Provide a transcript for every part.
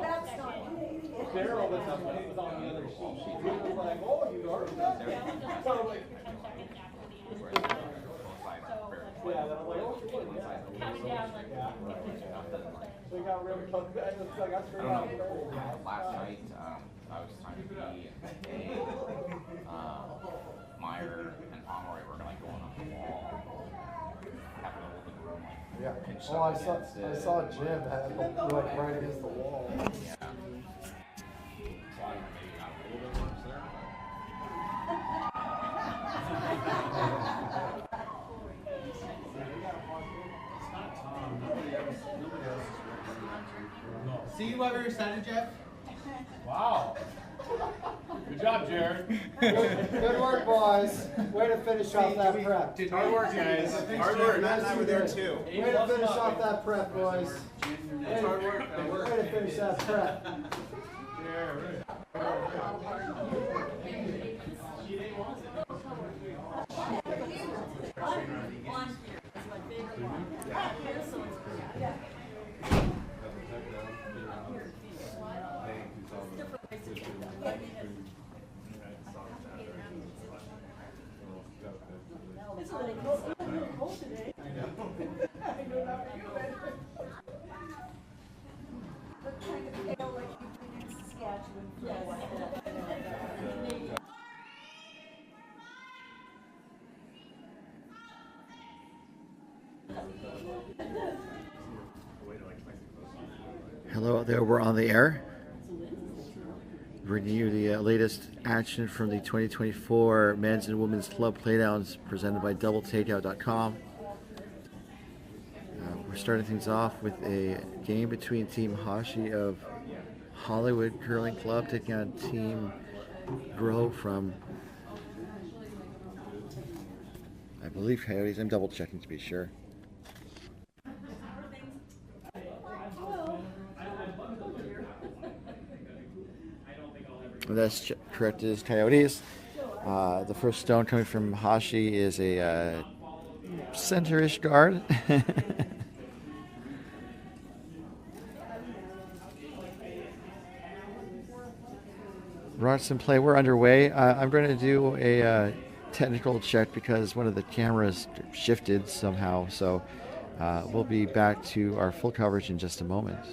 that's not Daryl was on the other sheet. He was like, oh, you already got that? So I'm like, yeah, then I'm like, oh, sure, yeah. So we got really close. I got straight out. Last night, I was talking to B and Meyer and Pomeroy were like going on the wall, having a little room like. Yeah. Oh, I saw Jim had like right against the wall. Yeah. So I maybe got a little bit worse there. See you ever excited, Jeff? Wow. Good job, Jared. Good work, boys. Way to finish off that prep. Hard work, guys. Hard work. Matt and I were there too. Way to finish off that prep, boys. Way to finish that prep. Hello out there, we're on the air. Bringing you the latest action from the 2024 Men's and Women's Club Playdowns presented by DoubleTakeout.com. We're starting things off with a game between Team Hashi of Hollywood Curling Club taking on Team Juillard from, I believe, Coyotes. I'm double checking to be sure. That's correct, it is Coyotes. The first stone coming from Hashi is a center-ish guard. Rods in play, we're underway. I'm going to do a technical check because one of the cameras shifted somehow, so we'll be back to our full coverage in just a moment.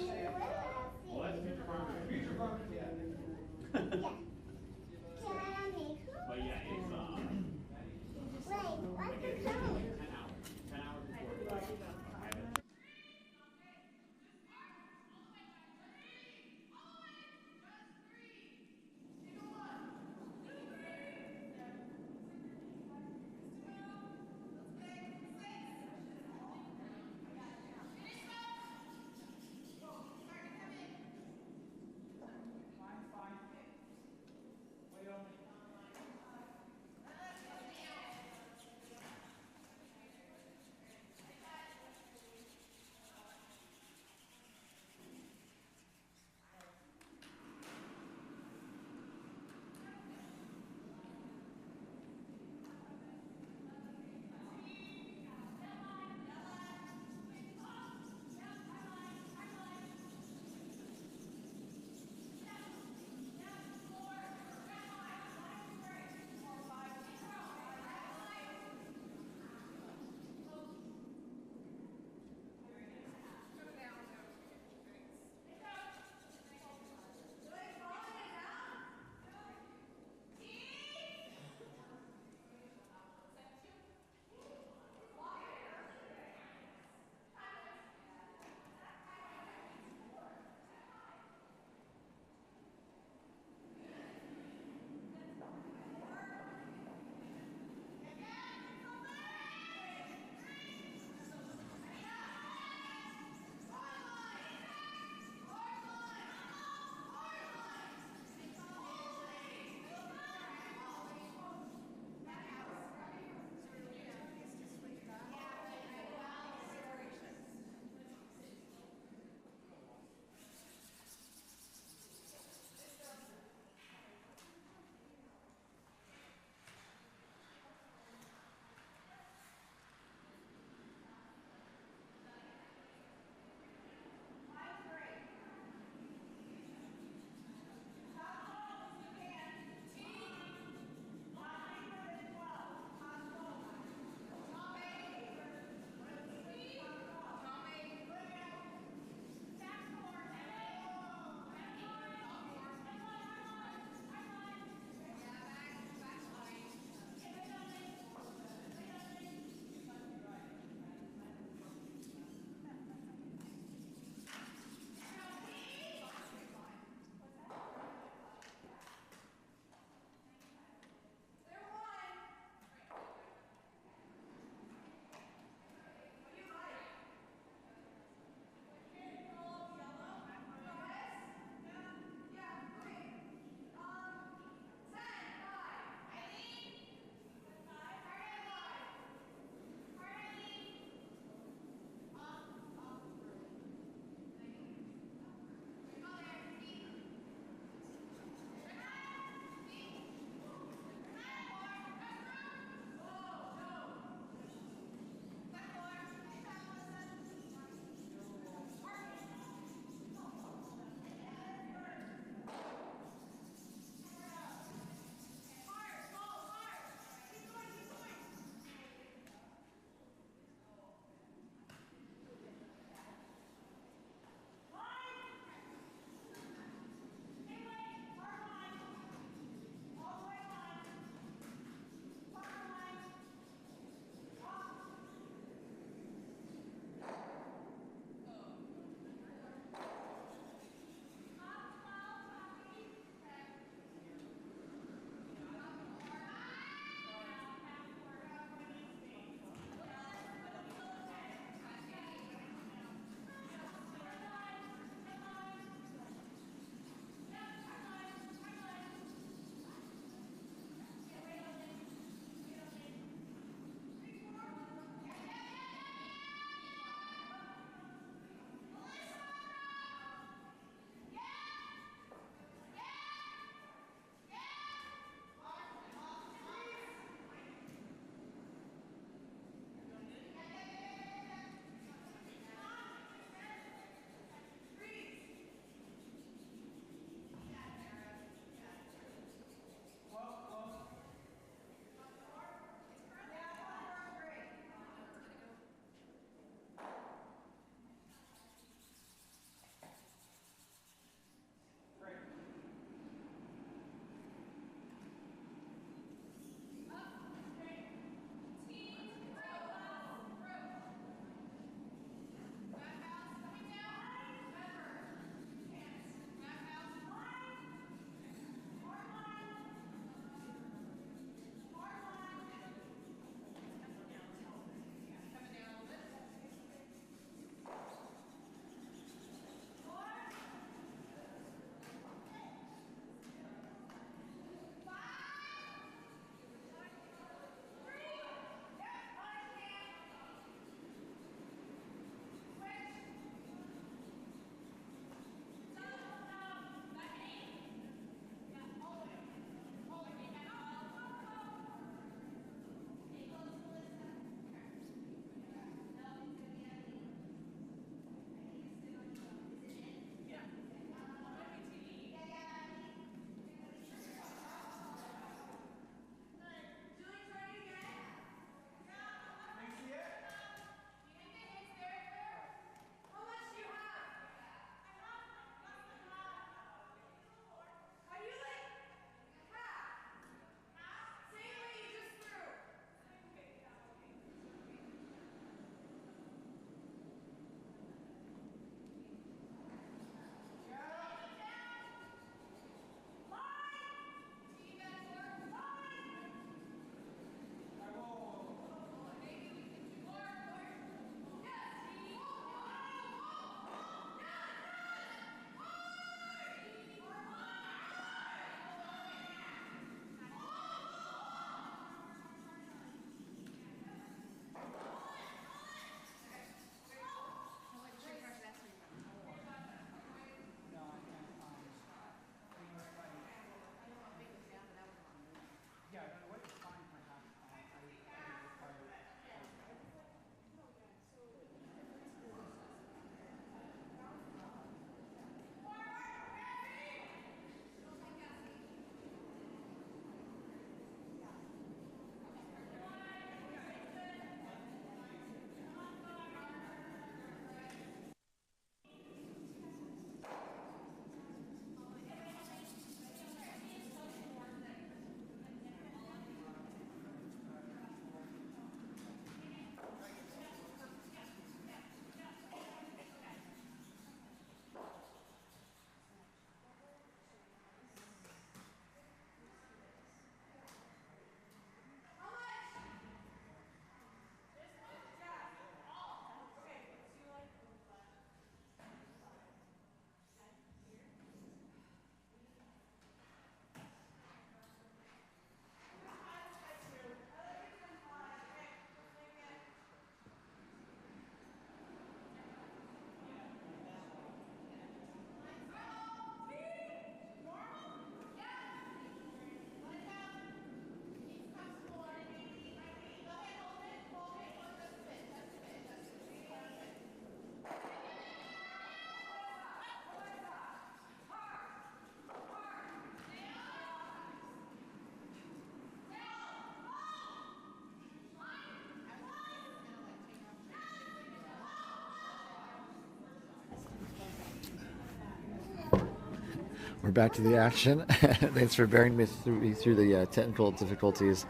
We're back to the action. Thanks for bearing me through the technical difficulties.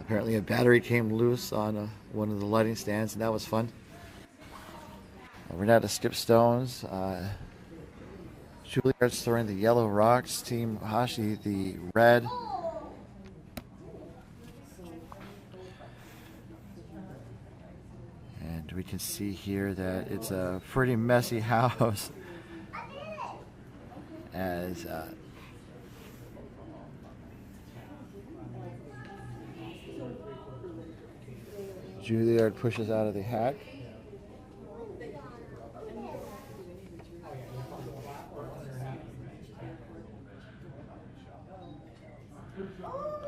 Apparently a battery came loose on one of the lighting stands, and that was fun. We're now to skip stones. Juilliard's throwing the yellow rocks. Team Hashi the red. And we can see here that it's a pretty messy house. As Juilliard pushes out of the hack.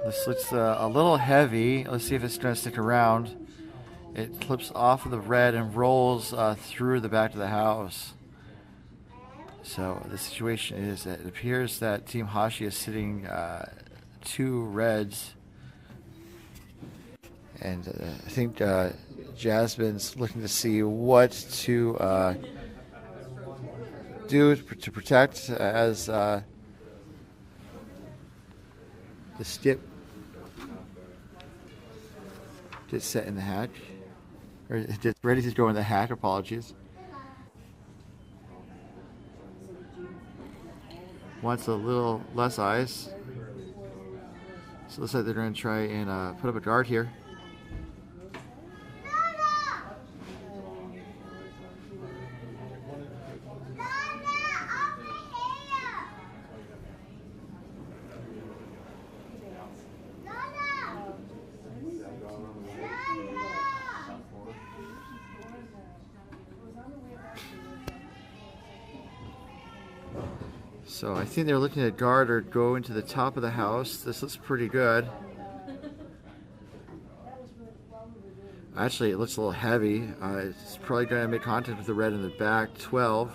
This looks a little heavy. Let's see if it's going to stick around. It clips off of the red and rolls through the back of the house. So the situation is that it appears that Team Hashi is sitting 2 reds. And I think Jasmine's looking to see what to do to protect as the skip gets set in the hack. Or it's ready to go in the hack, apologies. Wants a little less ice. So it looks like they're going to try and put up a guard here. So I think they're looking at guard or go into the top of the house. This looks pretty good. Actually, it looks a little heavy. It's probably going to make contact with the red in the back. 12.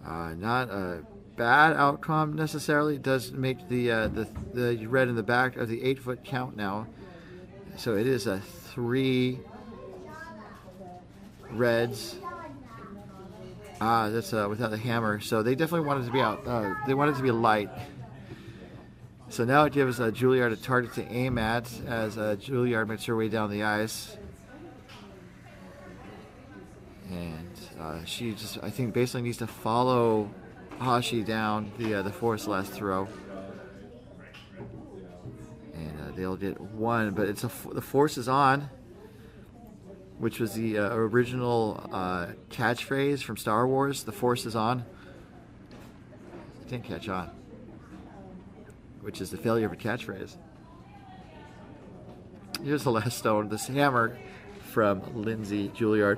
Not a bad outcome necessarily. It does make the red in the back of the 8-foot count now. So it is a 3 reds. That's without the hammer. So they definitely wanted to be out. They wanted to be light. So now it gives Juilliard a target to aim at as Juilliard makes her way down the ice. And she just, I think, basically needs to follow Hashi down the force last throw. And they'll get 1, but it's the force is on, which was the original catchphrase from Star Wars. The force is on. It didn't catch on, which is the failure of a catchphrase. Here's the last stone, this hammer from Lindsay Juilliard.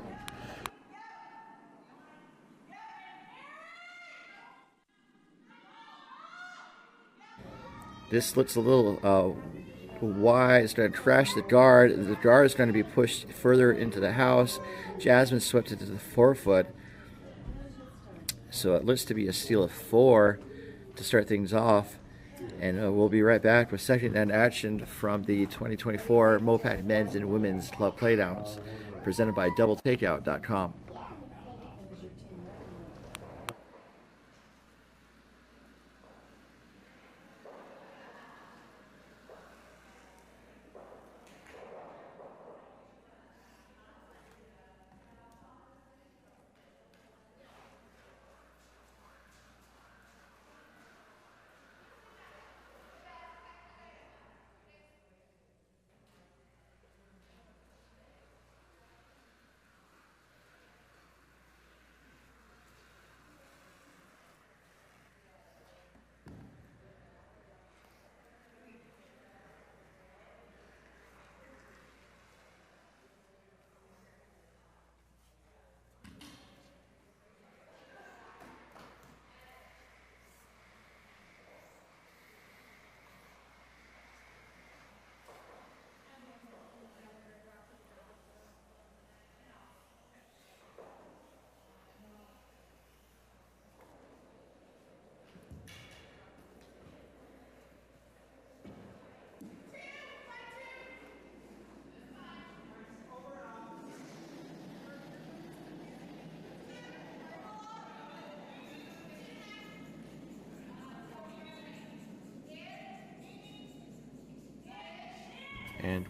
This looks a little wide. It's going to crash the guard. The guard is going to be pushed further into the house. Jasmine swept it to the 4-foot. So it looks to be a steal of 4 to start things off. And we'll be right back with second end action from the 2024 MoPac Men's and Women's Club Playdowns, presented by DoubleTakeout.com.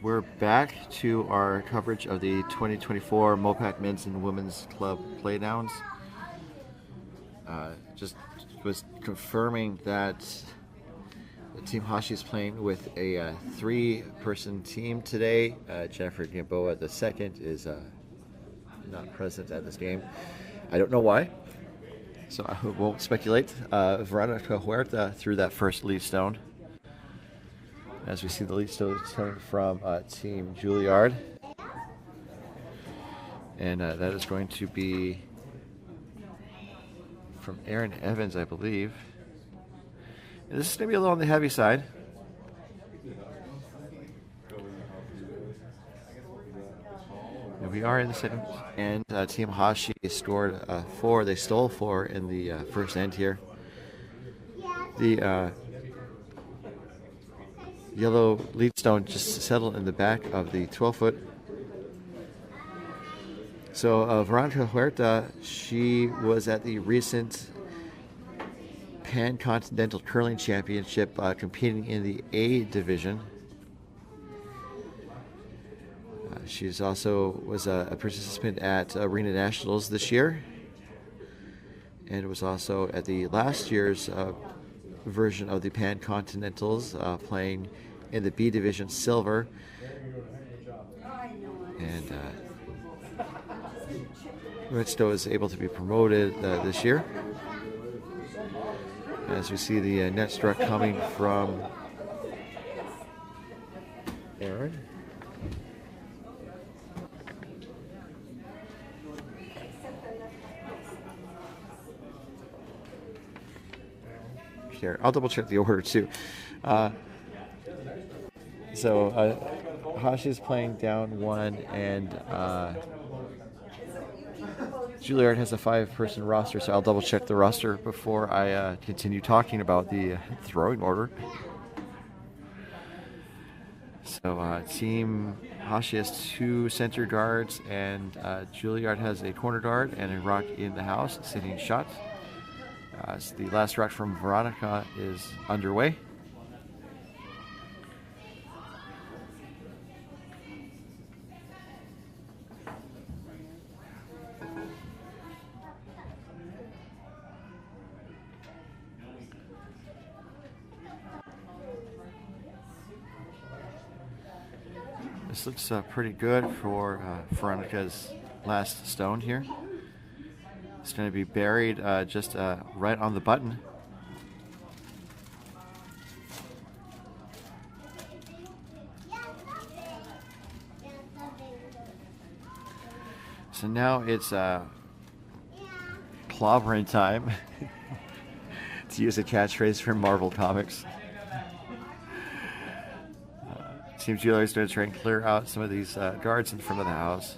We're back to our coverage of the 2024 MoPac Men's and Women's Club Playdowns. Just was confirming that Team Hashi is playing with a 3-person team today. Jennifer Gamboa II is not present at this game. I don't know why, so I won't speculate. Veronica Huerta threw that first lead stone. As we see the lead stone coming from Team Juillard. And that is going to be from Aaron Evans, I believe. And this is going to be a little on the heavy side. And we are in the second end. Team Hashi scored 4. They stole 4 in the first end here. The yellow lead stone just settled in the back of the 12-foot. So Veronica Huerta, she was at the recent Pan-Continental Curling Championship competing in the A division. She's also was a participant at Arena Nationals this year, and was also at the last year's version of the Pan-Continentals, playing in the B division silver. And Richto is able to be promoted this year. As we see the net struck coming from Aaron. Here, I'll double check the order too. Hashi's playing down 1, and Juillard has a 5-person roster, so I'll double check the roster before I continue talking about the throwing order. So Team Hashi has 2 center guards, and Juillard has a corner guard and a rock in the house sitting shot. So the last rock from Veronica is underway. This looks pretty good for Veronica's last stone here. It's going to be buried just right on the button. So now it's clobbering time, to use a catchphrase from Marvel Comics. Team Juillard is going to try and clear out some of these guards in front of the house.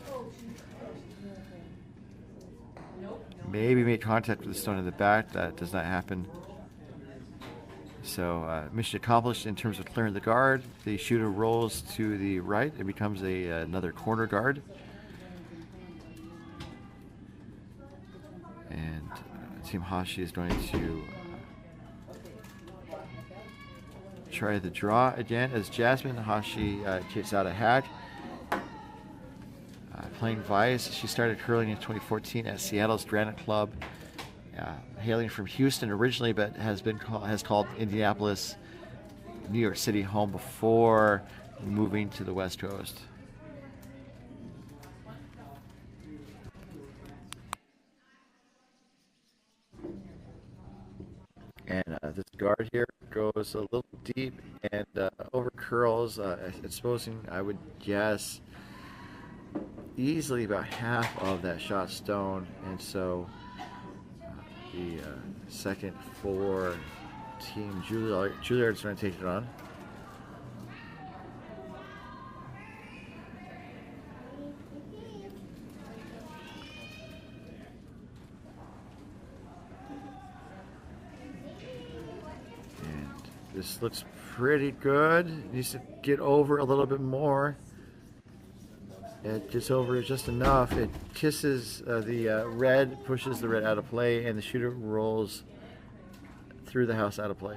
Maybe make contact with the stone in the back. That does not happen. So mission accomplished in terms of clearing the guard. The shooter rolls to the right. It becomes another corner guard. And Team Hashi is going to try the draw again as Jasmine Hashi kicks out a hack. Playing Vice, she started curling in 2014 at Seattle's Granite Club, hailing from Houston originally, but has called Indianapolis, New York City home before moving to the West Coast. And this guard here goes a little deep and over curls, exposing, I would guess, easily about half of that shot stone. And so the second for Team Juillard is going to take it on. This looks pretty good. It needs to get over a little bit more. It gets over just enough. It kisses the red, pushes the red out of play, and the shooter rolls through the house out of play.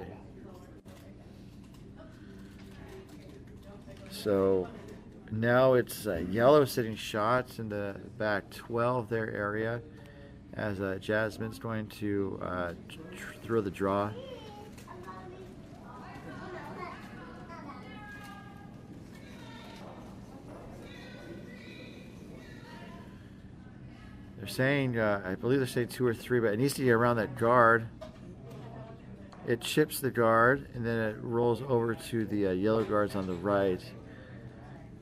So Now it's yellow sitting shots in the back 12 their area as Jasmine's going to throw the draw. They're saying, I believe they're saying 2 or 3, but it needs to get around that guard. It chips the guard, and then it rolls over to the yellow guards on the right.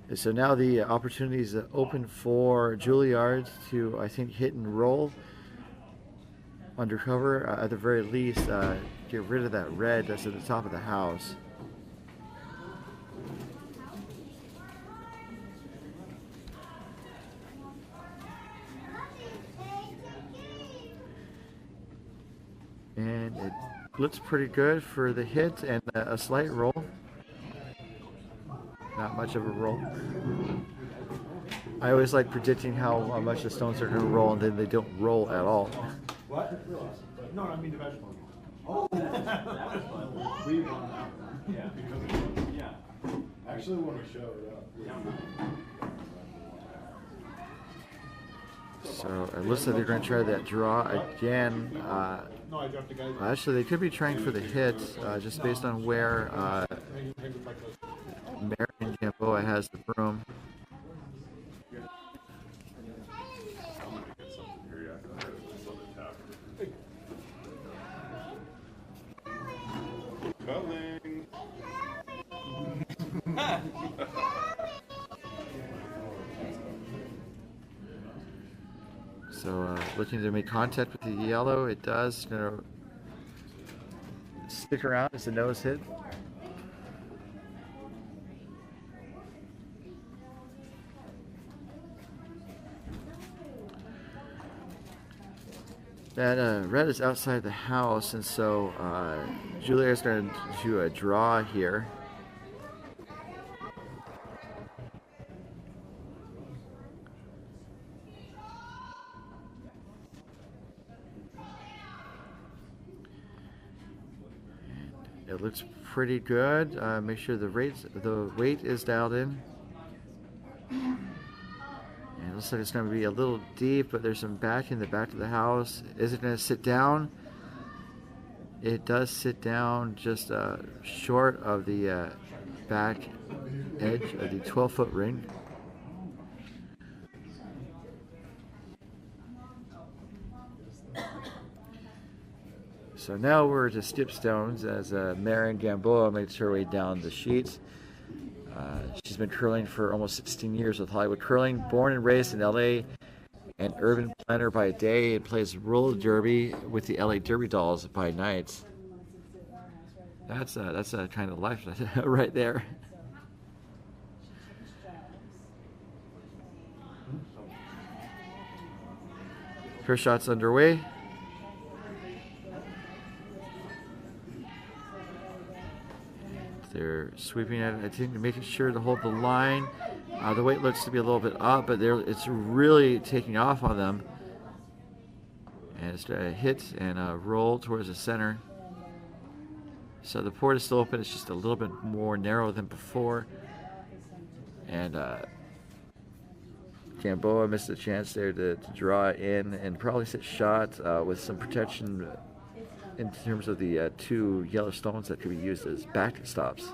And so now the opportunity is open for Juillard to, I think, hit and roll undercover. At the very least, get rid of that red that's at the top of the house. And it looks pretty good for the hit and a slight roll. Not much of a roll. I always like predicting how much the stones are going to roll, and then they don't roll at all. What? No, I mean the vegetable. Oh, we won that one. Yeah, because yeah. Actually, when we showed up. So it looks like they're going to try that draw again. No, I dropped the guys. Actually, they could be trying for the hit, just based on where Marion Gamboa has the broom. Coming. So looking to make contact with the yellow, it does. Going to stick around as the nose hit. That red is outside the house, and so Julia is going to do a draw here. It looks pretty good. Make sure the weight is dialed in. And it looks like it's going to be a little deep, but there's some back in the back of the house. Is it going to sit down? It does sit down just short of the back edge of the 12-foot ring. So now we're to skip stones as Marion Gamboa makes her way down the sheets. She's been curling for almost 16 years with Hollywood Curling. Born and raised in LA, an urban planner by day, and plays roller derby with the LA Derby Dolls by night. That's a kind of life right there. Her shot's underway. They're sweeping it, I think, making sure to hold the line. The weight looks to be a little bit up, but it's really taking off on them. And it's a hit and a roll towards the center. So the port is still open. It's just a little bit more narrow than before. And Gamboa missed a chance there to draw in and probably sit shot with some protection in terms of the 2 yellow stones that could be used as backstops.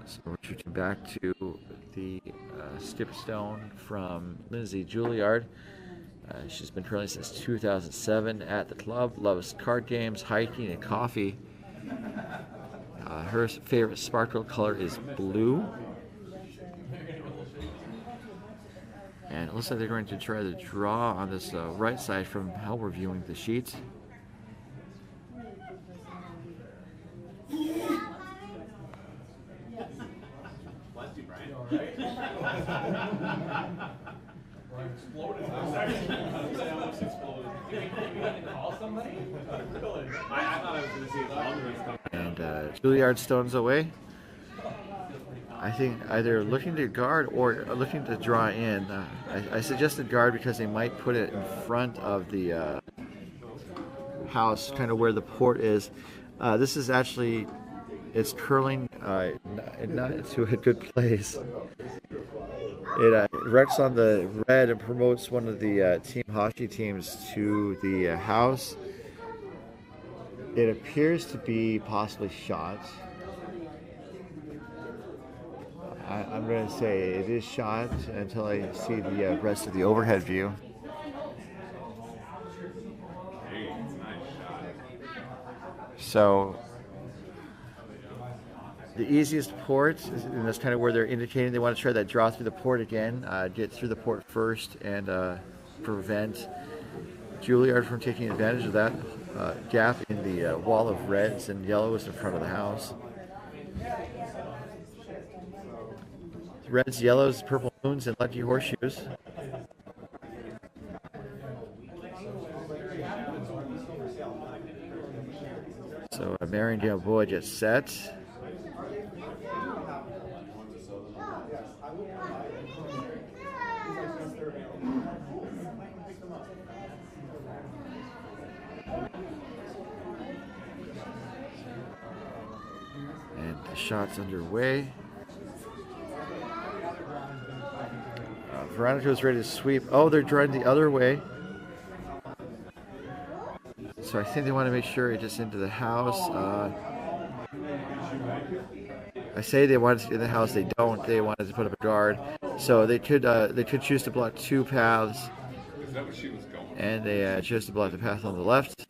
So we're shooting back to the skip stone from Lindsay Juillard. She's been curling since 2007 at the club, loves card games, hiking, and coffee. Her favorite sparkle color is blue. And it looks like they're going to try to draw on this right side from how we're viewing the sheets. Bless you, Brian. All right. Exploded. Almost exploded. You didn't call somebody? Really? I thought I was going to see it longer. And Juillard stones away. I think either looking to guard or looking to draw in. I suggested guard because they might put it in front of the house, kind of where the port is. This is actually it's curling not to a good place. It wrecks on the red and promotes one of the Team Hashi teams to the house. It appears to be possibly shot. I'm going to say it is shot until I see the rest of the overhead view. So the easiest port, and that's kind of where they're indicating they want to try that draw through the port again, get through the port first and prevent Juillard from taking advantage of that gap in the wall of reds and yellows in front of the house. Reds, yellows, purple moons, and lucky horseshoes. So Marion Gamboa gets set. And the shot's underway. Veronica's ready to sweep. Oh, they're driving the other way. So I think they want to make sure it gets into the house. I say they wanted to get in the house. They don't. They wanted to put up a guard. So they could choose to block two paths. Is that what she was going? And they chose to block the path on the left.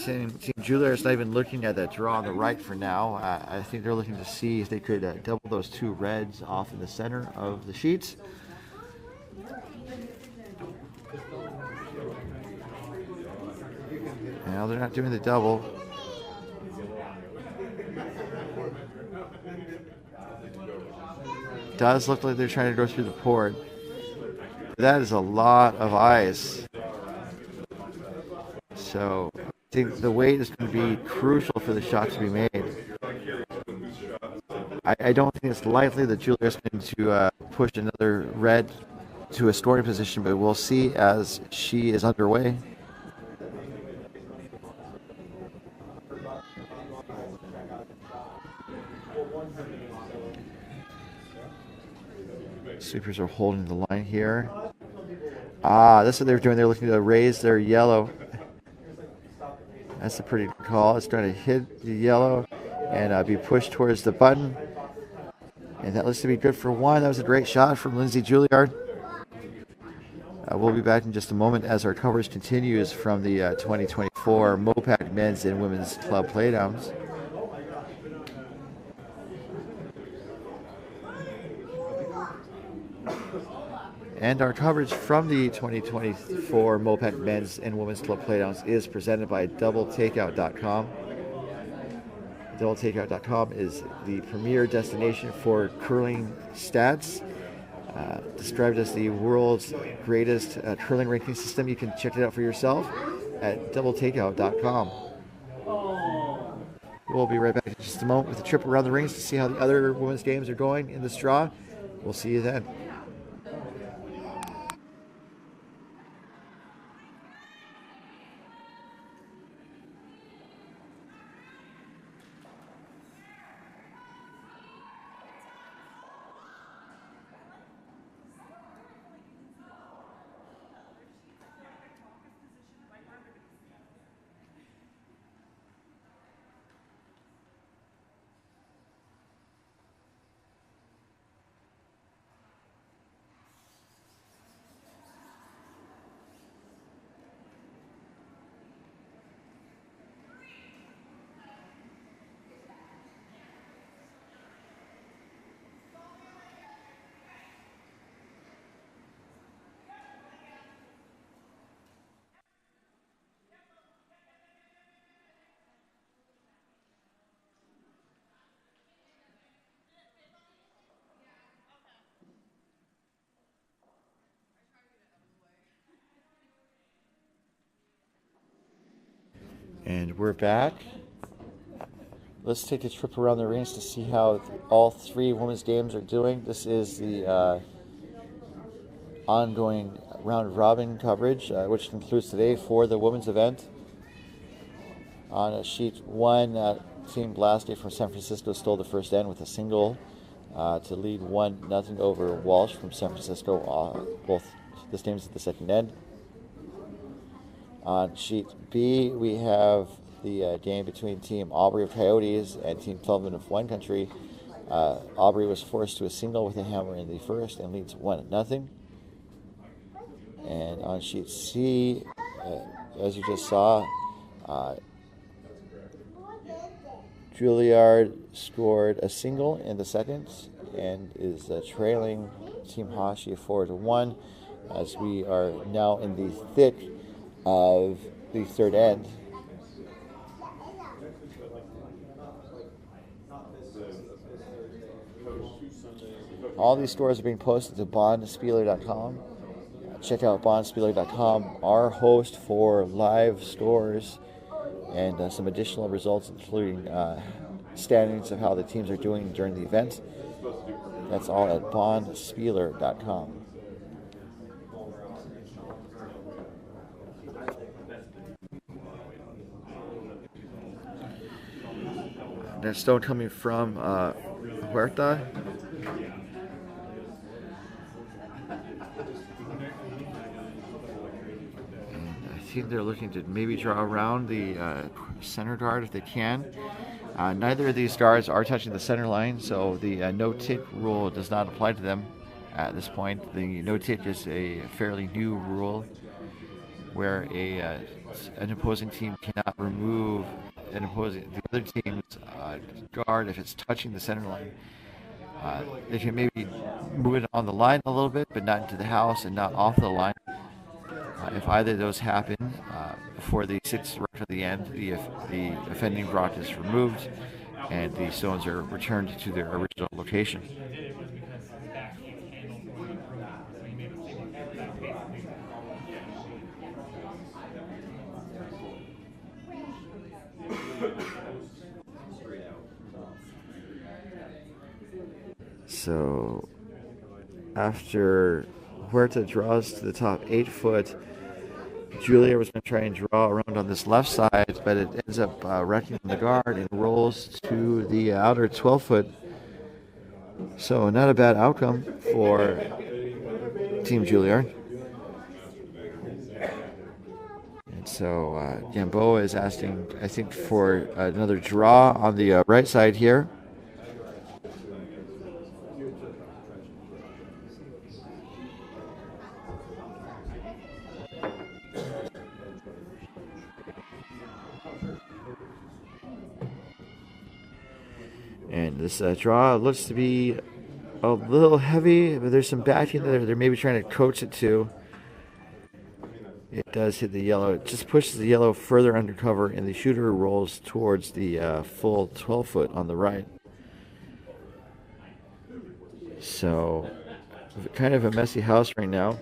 Team Juillard is not even looking at that draw on the right for now. I think they're looking to see if they could double those two reds off in the center of the sheets. Now they're not doing the double. Does look like they're trying to go through the port. That is a lot of ice. So I think the weight is going to be crucial for the shot to be made. I don't think it's likely that Juillard is going to push another red to a scoring position, but we'll see as she is underway. Sweepers are holding the line here. That's what they're doing. They're looking to raise their yellow. That's a pretty good call. It's trying to hit the yellow and be pushed towards the button. And that looks to be good for one. That was a great shot from Lindsay Juillard. We'll be back in just a moment as our coverage continues from the 2024 MoPac Men's and Women's Club Playdowns. And our coverage from the 2024 MoPac Men's and Women's Club Playdowns is presented by DoubleTakeout.com. DoubleTakeout.com is the premier destination for curling stats, described as the world's greatest curling ranking system. You can check it out for yourself at DoubleTakeout.com. We'll be right back in just a moment with a trip around the rings to see how the other women's games are going in this draw. We'll see you then. And we're back. Let's take a trip around the rings to see how all three women's games are doing. This is the ongoing round robin coverage, which concludes today for the women's event. On sheet 1, Team Blasty from San Francisco stole the first end with a single to lead 1-0 over Walsh from San Francisco. Both the teams at the second end. On sheet B, we have the game between Team Aubrey of Coyotes and Team Feldman of Wine Country. Aubrey was forced to a single with a hammer in the first and leads 1-0. And on sheet C, as you just saw, Juillard scored a single in the second and is trailing Team Hashi 4-1 as we are now in the thick of the third end. All these scores are being posted to bondspieler.com. Check out bondspieler.com, our host for live scores and some additional results, including standings of how the teams are doing during the event. That's all at bondspieler.com. Next stone coming from Huerta. I think they're looking to maybe draw around the center guard if they can. Neither of these guards are touching the center line, so the no-tick rule does not apply to them at this point. The no-tick is a fairly new rule where an opposing team cannot remove the other team's guard if it's touching the center line. They can maybe move it on the line a little bit, but not into the house and not off the line. If either of those happen before the 6 right at the end, the offending rock is removed and the stones are returned to their original location. So after Huerta draws to the top 8 foot, Juillard was going to try and draw around on this left side, but it ends up wrecking the guard and rolls to the outer 12 foot. So not a bad outcome for Team Juillard. And so Gamboa is asking, I think, for another draw on the right side here. And this draw looks to be a little heavy, but there's some backing that they're maybe trying to coach it to. It does hit the yellow. It just pushes the yellow further undercover, and the shooter rolls towards the full 12 foot on the right. So, kind of a messy house right now.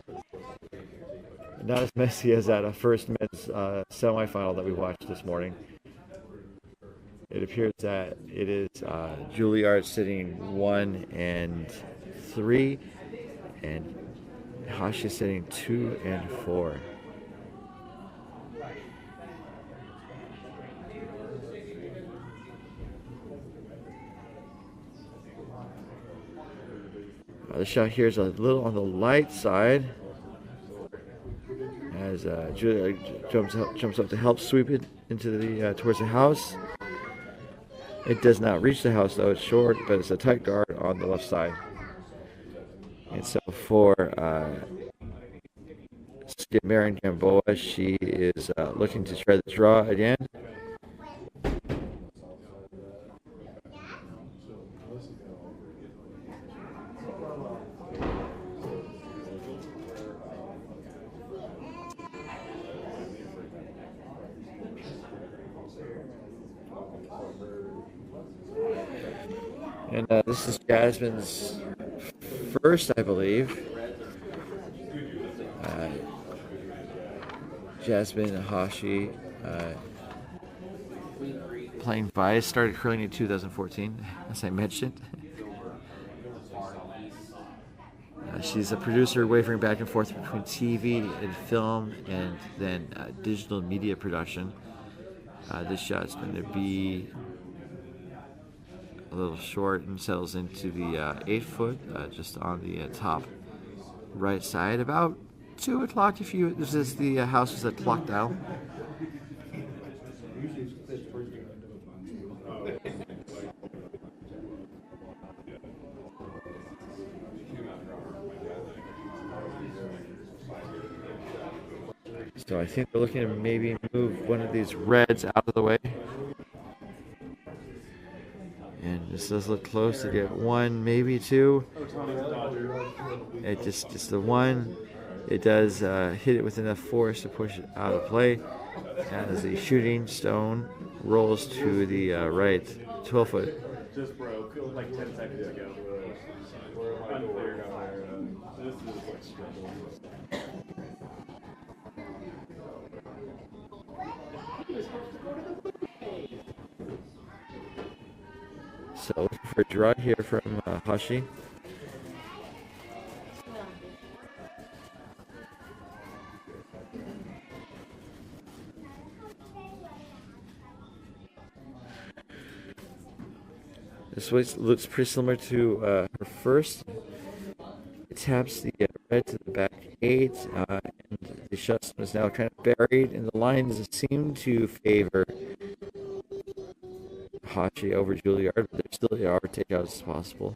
Not as messy as that first men's semifinal that we watched this morning. It appears that it is Juillard sitting 1 and 3, and Hashi sitting 2 and 4. The shot here is a little on the light side as Juillard jumps up to help sweep it into the towards the house. It does not reach the house though. It's short, but it's a tight guard on the left side. And so for Marin Gamboa, she is looking to try the draw again. And this is Jasmine's first, I believe. Jasmine Hashi playing Vice, started curling in 2014, as I mentioned. She's a producer wavering back and forth between TV and film and then digital media production. This shot's going to be a little short and settles into the 8 foot, just on the top right side. About 2 o'clock. This is the house is at clock now. So I think they're looking to maybe move one of these reds out of the way. And this does look close to get 1, maybe 2. It just the 1. It does hit it with enough force to push it out of play. As the shooting stone rolls to the right 12 foot. Just broke like 10 seconds ago. Unclear down there. This is like struggle. So looking for a draw here from Hashi. This looks pretty similar to her first. It taps the red to the back 8, and the shot is now kind of buried, and the lines seem to favor Hashi over Juillard, but there still are takeouts as possible.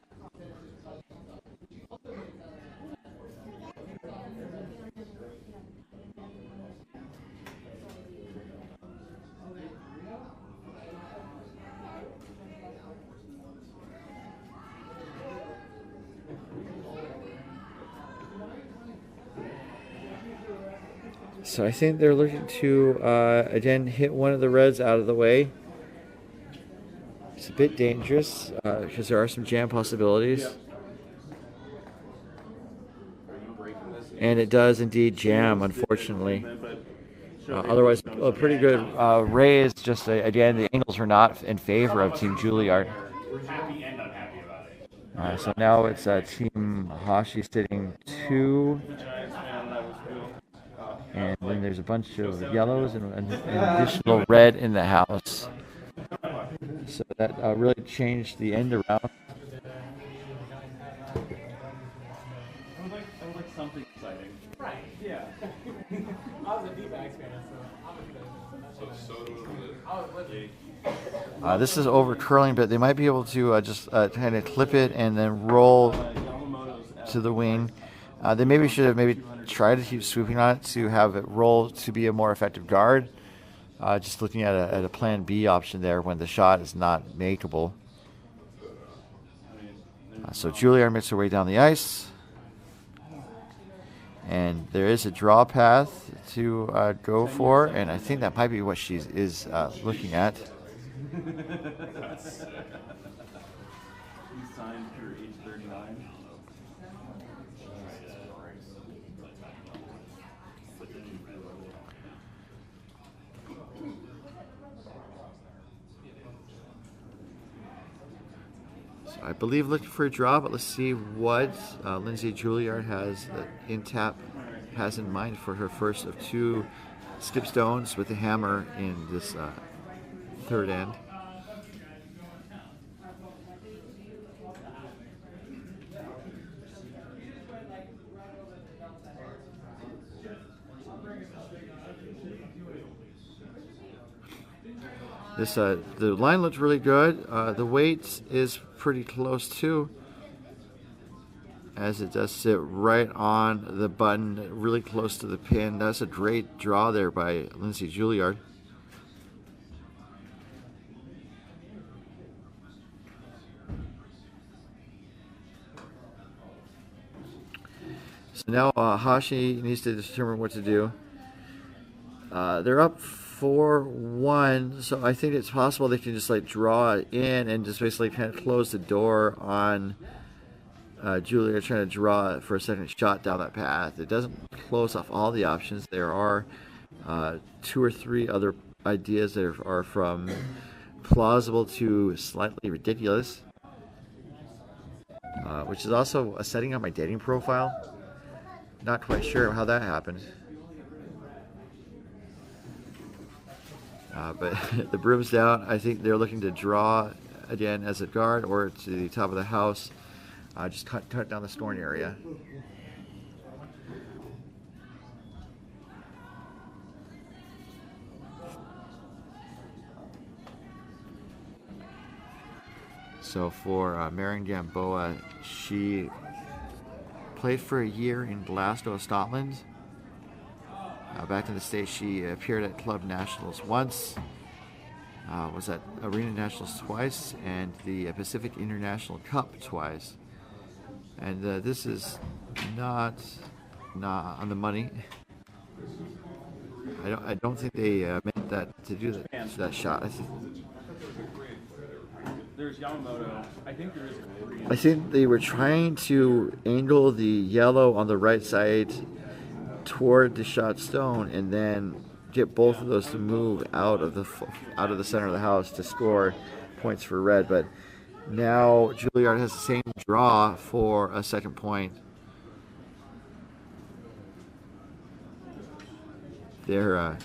So I think they're looking to, again, hit one of the reds out of the way. It's a bit dangerous because there are some jam possibilities. And it does indeed jam, unfortunately. Otherwise, a pretty good raise. Just, again, the angles are not in favor of Team Juillard. So now it's Team Hashi sitting 2. And then there's a bunch of yellows and an additional red in the house. So that really changed the end around. I would like something exciting. Right. Yeah. I was a D-backs fan, so I was living. This is over curling, but they might be able to just kind of clip it and then roll to the wing. They maybe should have tried to keep swooping on it to have it roll to be a more effective guard. Just looking at a plan B option there when the shot is not makeable. So Juillard makes her way down the ice. And there is a draw path to go for, and I think that might be what she is looking at. He signed for age 39. So I believe looking for a draw, but let's see what Lindsay Juillard has has in mind for her first of 2 skip stones with the hammer in this third end. This the line looks really good. The weight is pretty close too, as it does sit right on the button, really close to the pin. That's a great draw there by Lindsay Juillard. So now Hashi needs to determine what to do. They're up 4-1, so I think it's possible they can just like draw it in and just basically kind of close the door on Juillard trying to draw for a second shot down that path. It doesn't close off all the options. There are 2 or 3 other ideas that are from plausible to slightly ridiculous, which is also a setting on my dating profile. Not quite sure how that happened. But the broom's down. I think they're looking to draw again as a guard or to the top of the house. Just cut down the scoring area. So for Marion Gamboa, she played for a year in Glasgow, Scotland. Back in the States, she appeared at Club Nationals once, was at Arena Nationals twice, and the Pacific International Cup twice. And this is not on the money. I don't think they meant that to do that shot. There's Yamamoto. I think there is a green. I think they were trying to angle the yellow on the right side toward the shot stone, and then get both of those to move out of the center of the house to score points for red. But now Juillard has the same draw for a second point. There's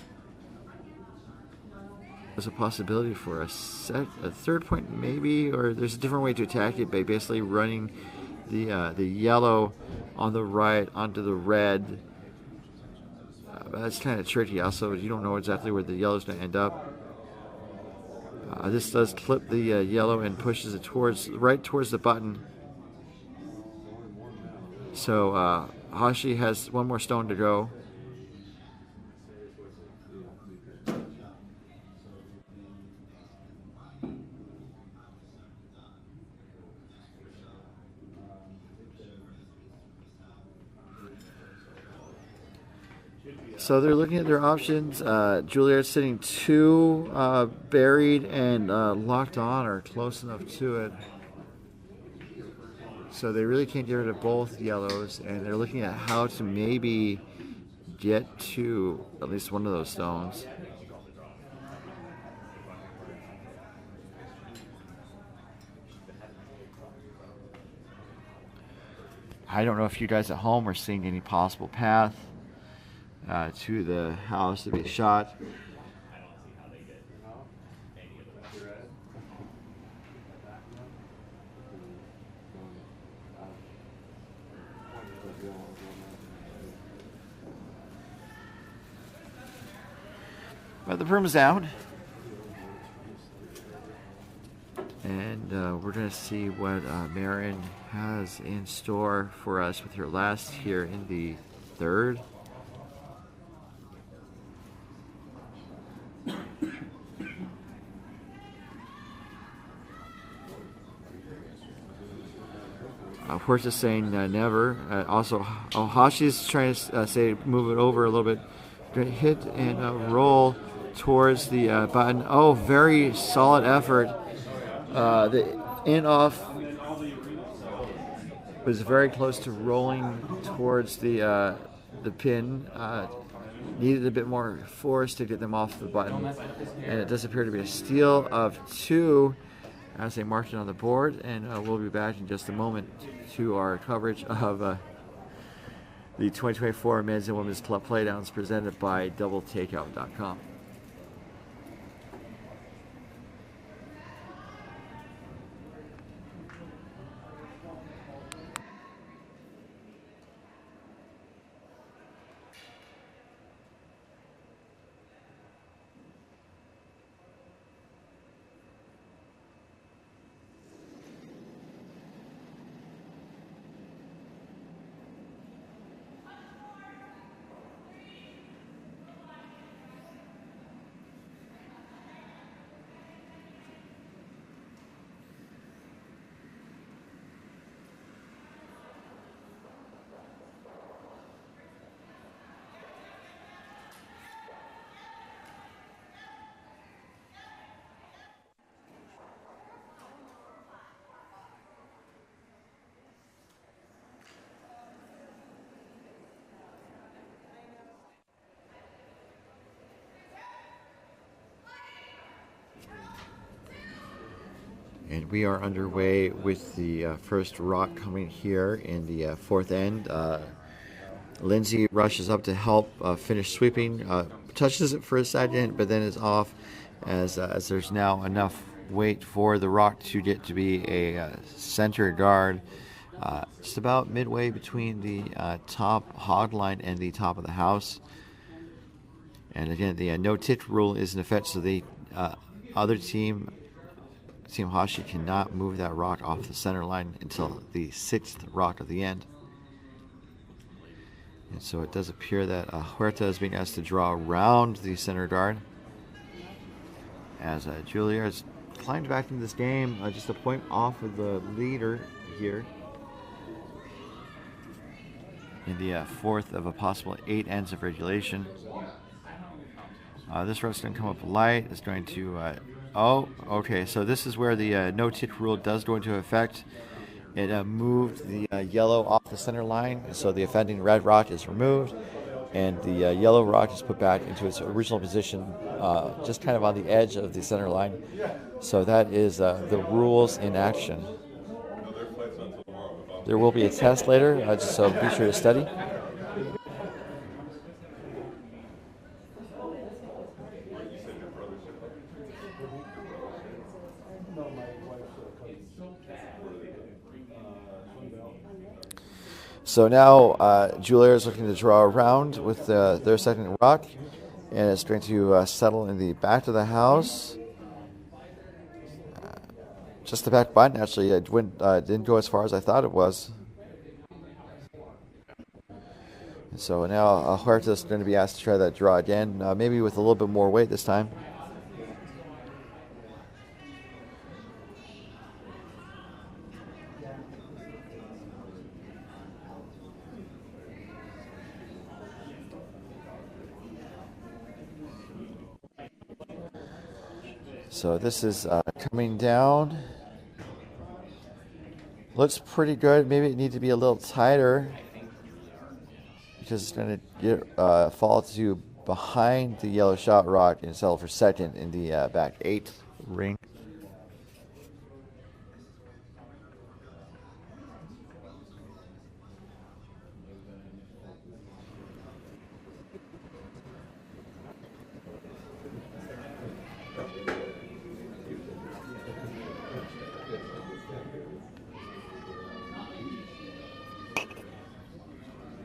a possibility for a third point maybe, or there's a different way to attack it by basically running the yellow on the right onto the red. That's kind of tricky. Also, you don't know exactly where the yellow's going to end up. This does clip the yellow and pushes it right towards the button. So Hashi has one more stone to go. So they're looking at their options. Juillard's sitting 2 buried and locked on, or close enough to it. So they really can't get rid of both yellows, and they're looking at how to maybe get to at least one of those stones. I don't know if you guys at home are seeing any possible path to the house to be shot. But the broom is out, and we're going to see what Marion has in store for us with her last here in the third. Horse is saying never. Also, Hashi's trying to say move it over a little bit. Going to hit and roll towards the button. Oh, very solid effort. The in-off was very close to rolling towards the pin. Needed a bit more force to get them off the button. And it does appear to be a steal of 2 as they marked it on the board. And we'll be back in just a moment to our coverage of the 2024 Men's and Women's Club Playdowns presented by DoubleTakeout.com. And we are underway with the first rock coming here in the fourth end. Lindsay rushes up to help finish sweeping, touches it for a second, but then is off as there's now enough weight for the rock to get to be a center guard, just about midway between the top hog line and the top of the house. And again, the no tit rule is in effect, so the other team, Team Hashi, cannot move that rock off the center line until the 6th rock of the end. And so it does appear that Huerta is being asked to draw around the center guard, as Juillard has climbed back into this game just a point off of the leader here in the 4th of a possible 8 ends of regulation. This rock's going to come up light. It's going to... oh, okay. So this is where the no-tit rule does go into effect. It moved the yellow off the center line, so the offending red rock is removed, and the yellow rock is put back into its original position, just kind of on the edge of the center line. So that is the rules in action. There will be a test later, just so be sure to study. So now Juillard is looking to draw around with their second rock, and it's going to settle in the back of the house. Just the back button, actually. It didn't go as far as I thought it was. And so now Huerta is going to be asked to try that draw again, maybe with a little bit more weight this time. So this is coming down. Looks pretty good. Maybe it needs to be a little tighter because it's going to fall to behind the yellow shot rock and settle for second in the back 8 ring.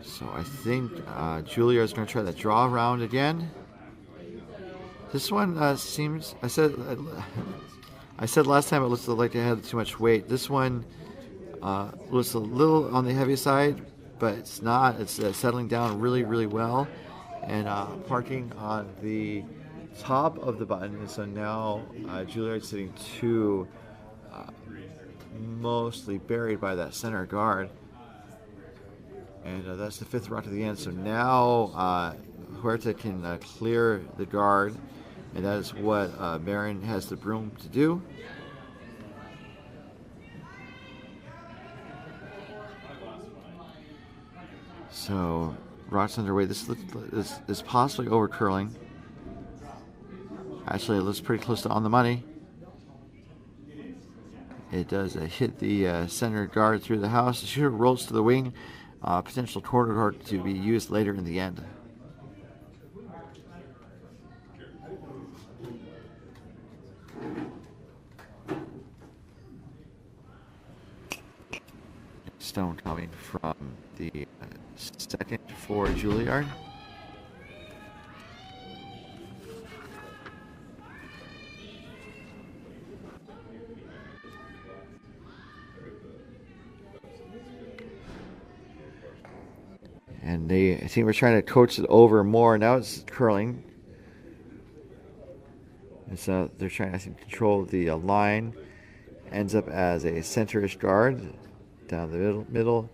So I think Juillard is going to try the draw round again. This one seems... I said last time it looked like it had too much weight. This one looks a little on the heavy side, but it's not. It's settling down really, really well, and parking on the top of the button. And so now Juillard is sitting two, mostly buried by that center guard. And that's the 5th rock to the end. So now Huerta can clear the guard, and that is what Baron has the broom to do. So rock's underway. This is possibly over curling. Actually, it looks pretty close to on the money. It does hit the center guard through the house. The shooter rolls to the wing. Potential corner guard to be used later in the end. Stone coming from the second for Juillard. And I think we're trying to coach it over more. Now it's curling. And so they're trying to control the line. Ends up as a centerish guard down the middle.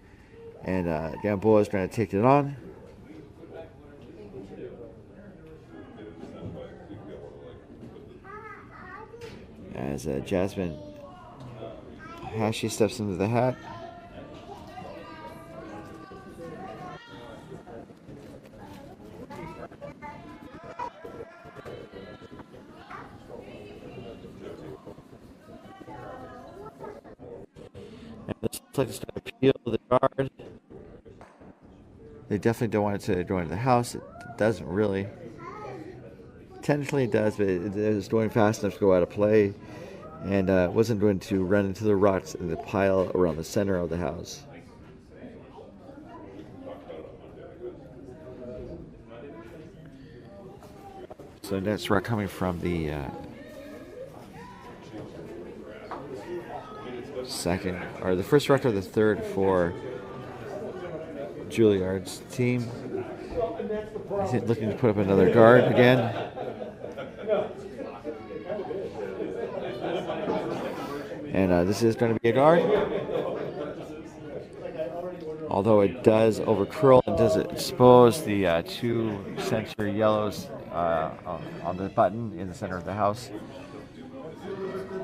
And Gamboa is going to take it on. As Jasmine Hashi steps into the hat. Looks like it's going to peel the guard. They definitely don't want it to go into the house. It doesn't really. technically it does, but it was going fast enough to go out of play, and wasn't going to run into the rocks in the pile around the center of the house. So next rock coming from the the first rock or the third for Juilliard's team. I think looking to put up another guard again. And this is going to be a guard. Although it does overcurl and does expose the two center yellows on the button in the center of the house.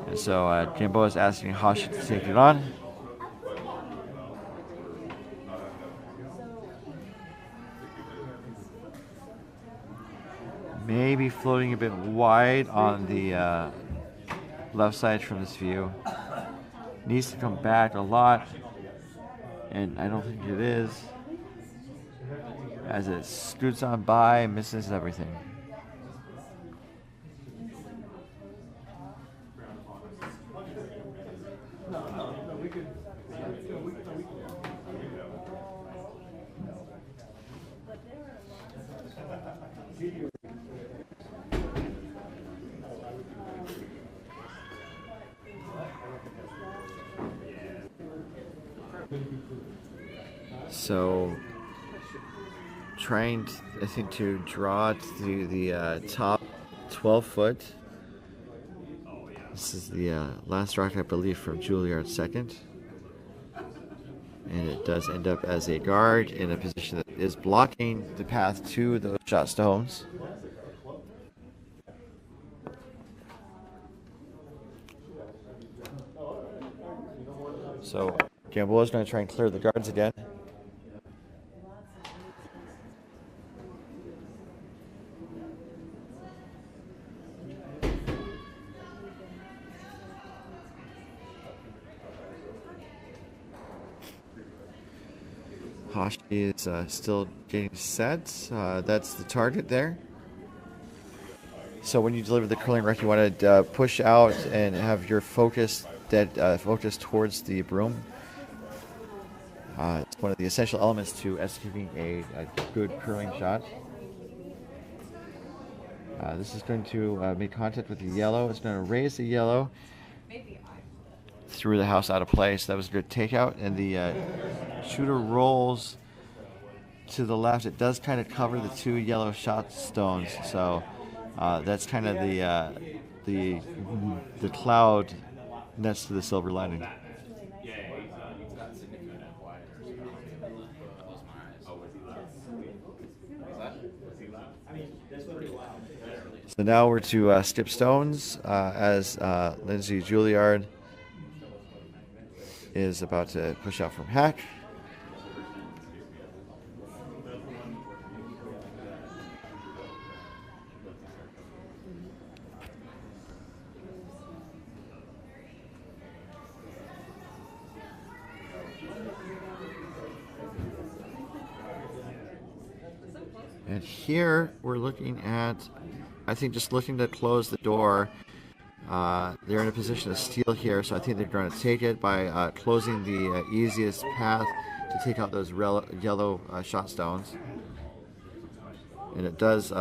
And so Gamboa is asking Hashi to take it on. Maybe floating a bit wide on the left side from this view. Needs to come back a lot, and I don't think it is, as it scoots on by and misses everything. So, trying, I think, to draw to the top 12 foot. This is the last rock, I believe, from Juilliard's second. And it does end up as a guard in a position that is blocking the path to those shot stones. So, Gamboa is going to try and clear the guards again. Hashi is still getting set. That's the target there. So when you deliver the curling rack, you want to push out and have your focus focus towards the broom. It's one of the essential elements to executing a good curling shot. This is going to make contact with the yellow. It's going to raise the yellow through the house out of play. So that was a good takeout. And the shooter rolls to the left. It does kind of cover the two yellow shot stones. So that's kind of the cloud next to the silver lining. So now we're to skip stones as Lindsay Juillard is about to push out from hack. And here we're looking at, I think, just looking to close the door. They're in a position to steal here, so I think they're going to take it by closing the easiest path to take out those yellow shot stones. And it does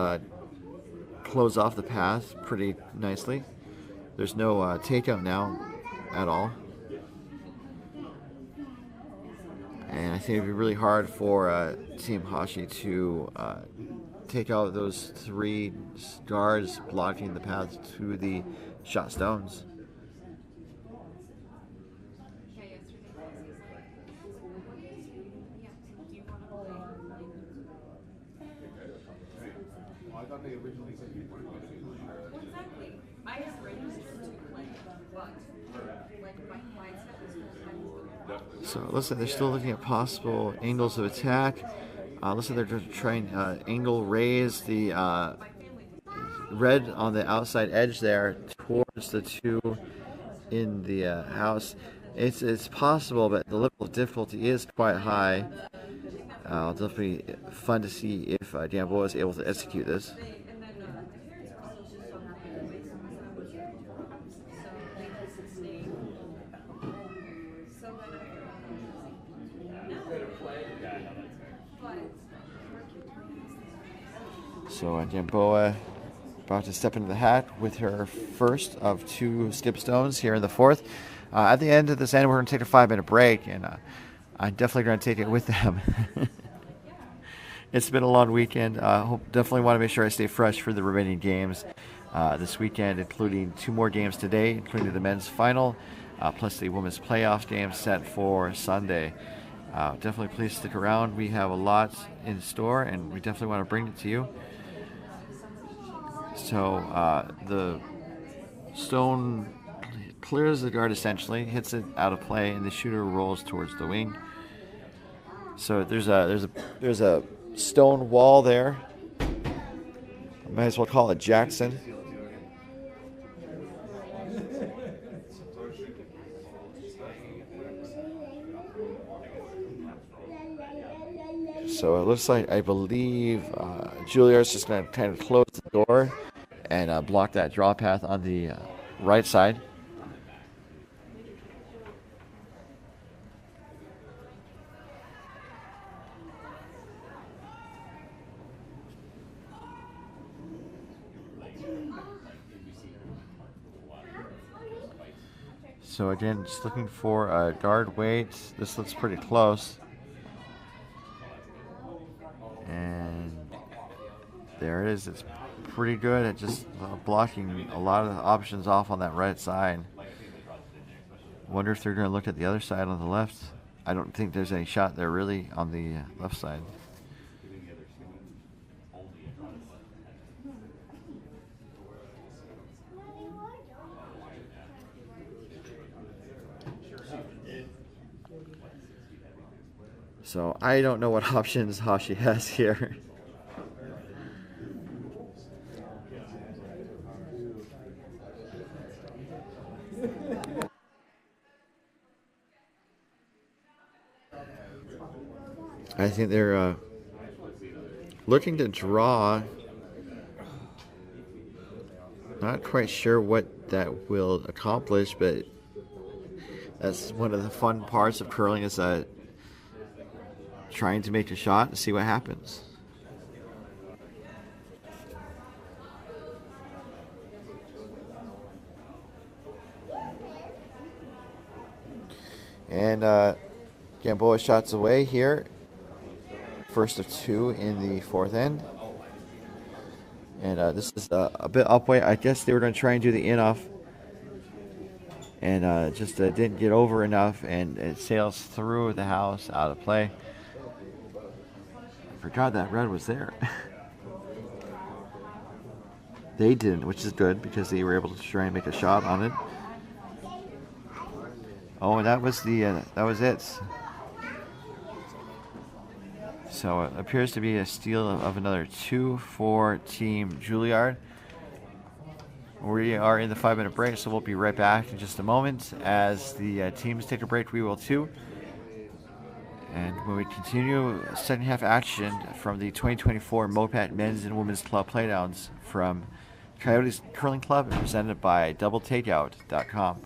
close off the path pretty nicely. There's no takeout now at all. And I think it'd be really hard for Team Hashi to take out those three guards blocking the path to the shot stones. So it looks like they're still looking at possible angles of attack. Looks like they're just trying to angle raise the red on the outside edge there towards the two in the house. It's possible, but the level of difficulty is quite high. It'll definitely be fun to see if Gamboa is able to execute this. So Gamboa about to step into the hat with her first of 2 skip stones here in the 4th. At the end of this end, we're going to take a 5-minute break, and I'm definitely going to take it with them. It's been a long weekend. Definitely want to make sure I stay fresh for the remaining games this weekend, including 2 more games today, including the men's final, plus the women's playoff game set for Sunday. Definitely please stick around. We have a lot in store, and we definitely want to bring it to you. So the stone clears the guard essentially, hits it out of play, and the shooter rolls towards the wing. So there's a stone wall there. I might as well call it Jackson. So it looks like, I believe, Juilliard's just going to kind of close the door and block that draw path on the right side. So again, just looking for a guard weight. This looks pretty close. And there it is. It's pretty good at just blocking a lot of the options off on that right side. Wonder if they're going to look at the other side on the left. I don't think there's any shot there really on the left side. So I don't know what options Hashi has here. I think they're looking to draw. Not quite sure what that will accomplish, but that's one of the fun parts of curling, is trying to make a shot and see what happens. And Gamboa shots away here. First of 2 in the 4th end. And this is a bit upway. I guess they were going to try and do the in-off. And just didn't get over enough. And it sails through the house, out of play. I forgot that red was there. They didn't, which is good, because they were able to try and make a shot on it. Oh, and that was it. So it appears to be a steal of another 2 for Team Juillard. We are in the 5-minute break, so we'll be right back in just a moment. As the teams take a break, we will too. And when we continue, second half action from the 2024 MoPac Men's and Women's Club Playdowns from Coyotes Curling Club, presented by DoubleTakeout.com.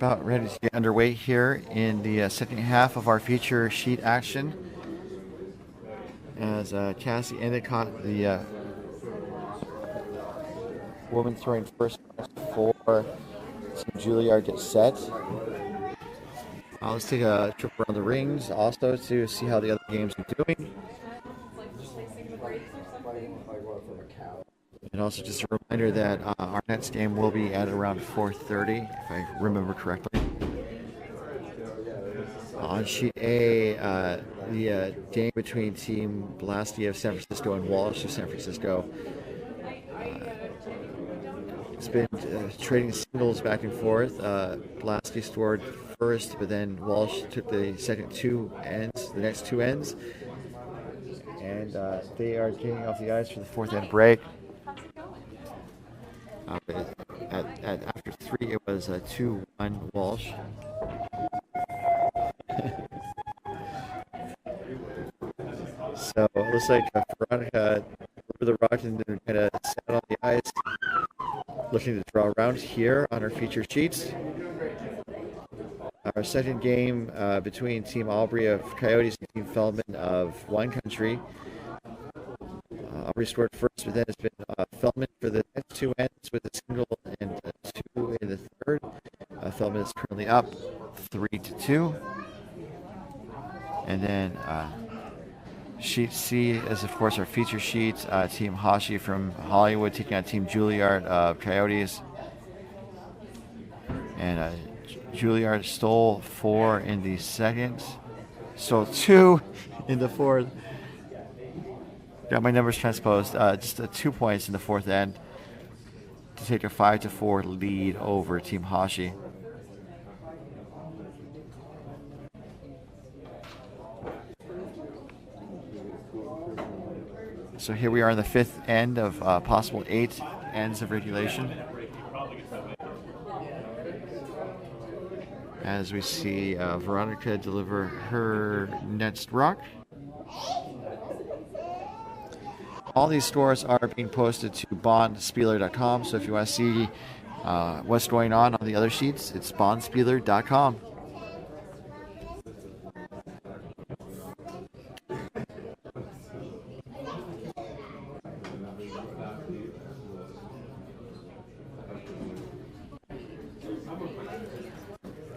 about ready to get underway here in the second half of our feature sheet action. As Cassie Endicott, the woman throwing first for Team Juillard, gets set. Let's take a trip around the rings also to see how the other games are doing. And also just a reminder that our next game will be at around 4:30, if I remember correctly. On sheet A, the game between Team Blasty of San Francisco and Walsh of San Francisco. It's been trading singles back and forth. Blasty scored first, but then Walsh took the next two ends. And they are getting off the ice for the fourth end break. After three, it was 2-1 Walsh. So it looks like Veronica over the rock and then kind of sat on the ice, looking to draw around here on our feature sheets. Our second game between Team Aubrey of Coyotes and Team Feldman of Wine Country. Aubrey scored first, but then it's been Feldman for the next two ends with a single and a two in the third. Feldman is currently up 3-2. And then sheet C is, of course, our feature sheet. Team Hashi from Hollywood taking on Team Juillard of Coyotes. And Juillard stole 4 in the second, stole 2 in the fourth. Got my numbers transposed. Just 2 points in the fourth end to take a 5-4 lead over Team Hashi. So here we are in the fifth end of possible 8 ends of regulation. As we see Veronica deliver her next rock. All these scores are being posted to bondspieler.com, so if you want to see what's going on the other sheets, it's bondspieler.com.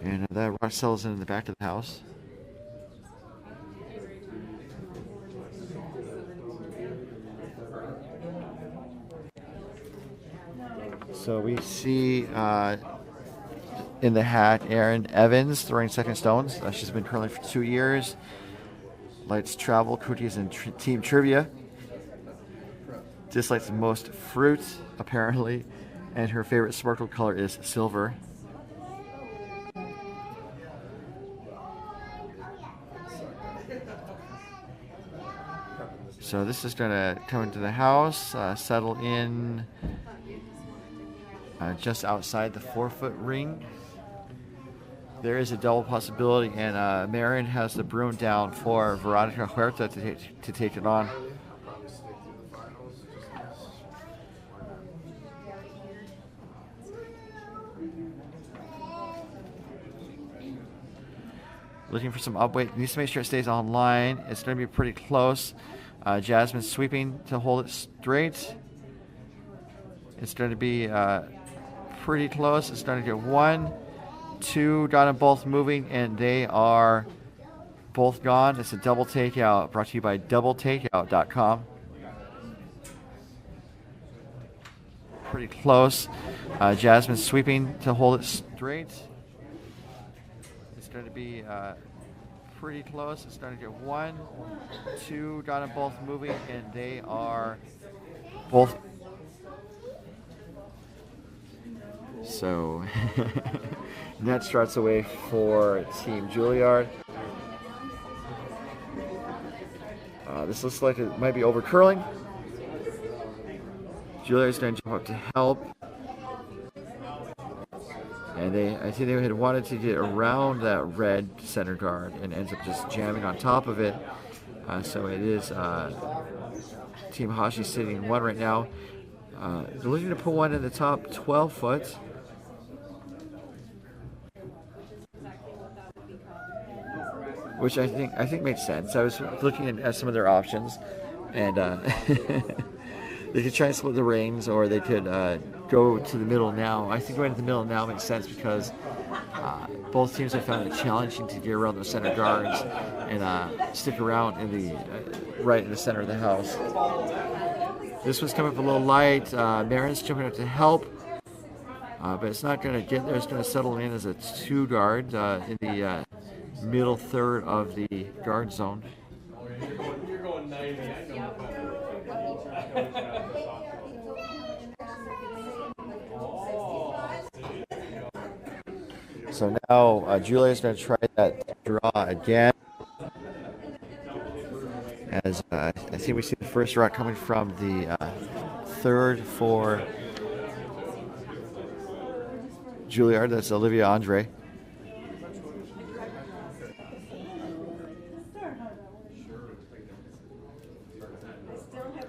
And that rock settles in the back of the house. So we see in the hat Erin Evans throwing second stones. She's been curling for 2 years. Likes travel, cookies, and team trivia. Dislikes most fruit, apparently. And her favorite sparkle color is silver. So this is going to come into the house, settle in just outside the 4-foot ring. There is a double possibility, and Marin has the broom down for Veronica Huerta to take it on. Looking for some upweight. Needs to make sure it stays online. It's going to be pretty close. Jasmine sweeping to hold it straight. It's going to be pretty close. It's starting to get 1, 2, got them both moving, and they are both gone. It's a double takeout brought to you by doubletakeout.com. Pretty close. Jasmine sweeping to hold it straight. It's going to be pretty close. It's starting to get 1, 2, got them both moving, and they are both. So net starts away for Team Juillard. This looks like it might be over curling. Juillard's going to jump up to help. And I think they had wanted to get around that red center guard and ends up just jamming on top of it. So it is Team Hashi sitting in 1 right now. They're looking to put one in the top 12 foot. which I think made sense. I was looking at some of their options, and they could try and split the rings, or they could go to the middle now. I think going to the middle now makes sense because both teams have found it challenging to get around the center guards and stick around in the right in the center of the house. This one's coming up a little light. Marin's jumping up to help, but it's not going to get there. It's going to settle in as a 2 guard in the middle third of the guard zone. You're going 90. I know. So now Julia's going to try that draw again. As I think we see the first rock coming from the third for Juillard. That's Olivia Andre.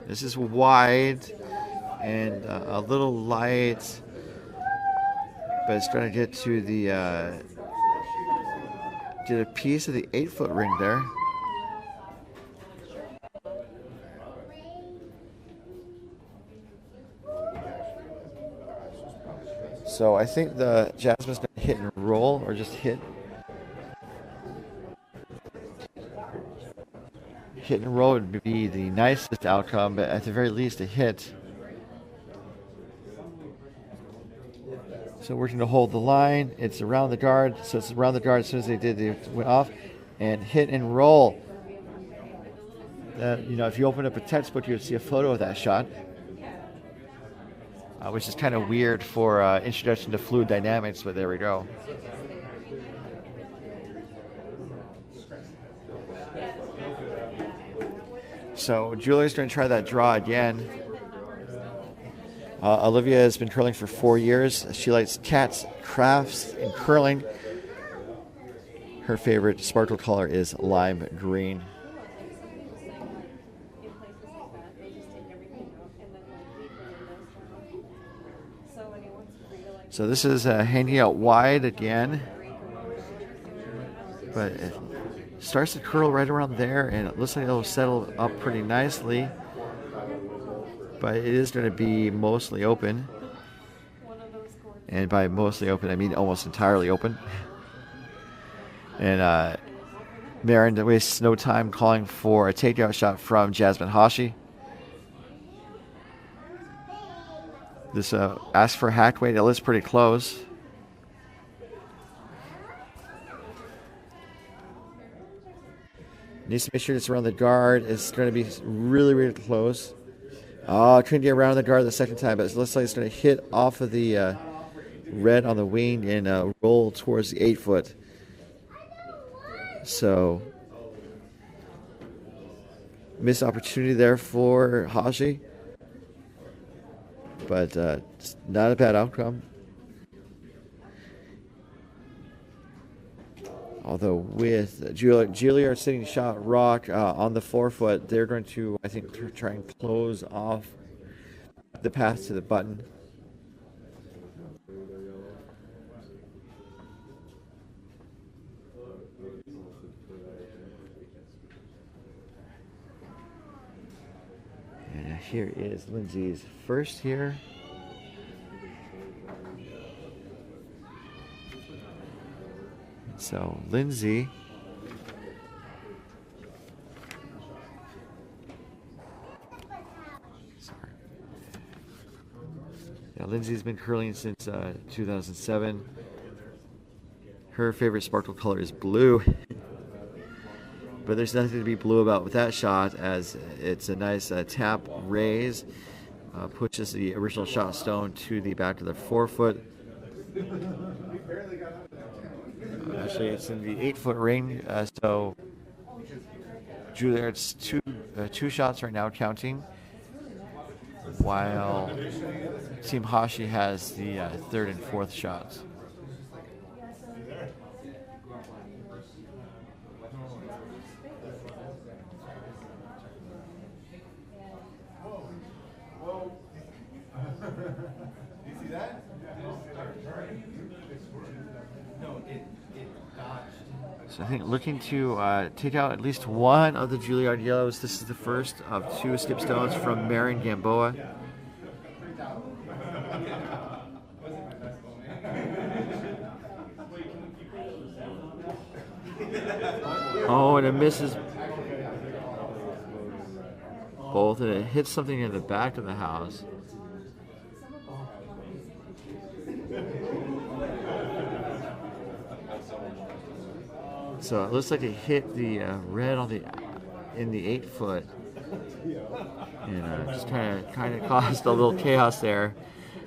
This is wide and a little light, but it's going to get to the get a piece of the 8-foot ring there. So I think the Jasmine's going to hit and roll, or just hit. Hit and roll would be the nicest outcome, but at the very least a hit. So working to hold the line. It's around the guard, so it's around the guard as soon as they went off. And hit and roll. If you open up a textbook, you would see a photo of that shot. Which is kind of weird for introduction to fluid dynamics, but there we go. So Julia's going to try that draw again. Olivia has been curling for 4 years. She likes cats, crafts, and curling. Her favorite sparkle color is lime green. So this is hanging out wide again, but it starts to curl right around there, and it looks like it'll settle up pretty nicely, but it is going to be mostly open, and by mostly open I mean almost entirely open. And Marin wastes no time calling for a takedown shot from Jasmine Hashi. This asks for hack weight. It looks pretty close. Needs to make sure it's around the guard. It's going to be really, really close. Oh, couldn't get around the guard the second time, but it looks like it's going to hit off of the red on the wing and roll towards the 8-foot. So, missed opportunity there for Hashi. But it's not a bad outcome. Although with Juillard sitting shot rock on the 4-foot, they're going to, I think, try and close off the path to the button. And here is Lindsay's first here. So Lindsay Lindsay's been curling since 2007. Her favorite sparkle color is blue. But there's nothing to be blue about with that shot, as it's a nice tap raise. Pushes the original shot stone to the back of the 4-foot. Actually, it's in the 8-foot ring, so Juillard's two shots right now counting, while Team Hashi has the 3rd and 4th shots. You see that? No, it dodged. So I think looking to take out at least one of the Juillard yellows. This is the first of 2 skip stones from Marin Gamboa. Oh, and it misses both, and it hits something in the back of the house. So it looks like it hit the red on in the 8-foot, and just kind of caused a little chaos there.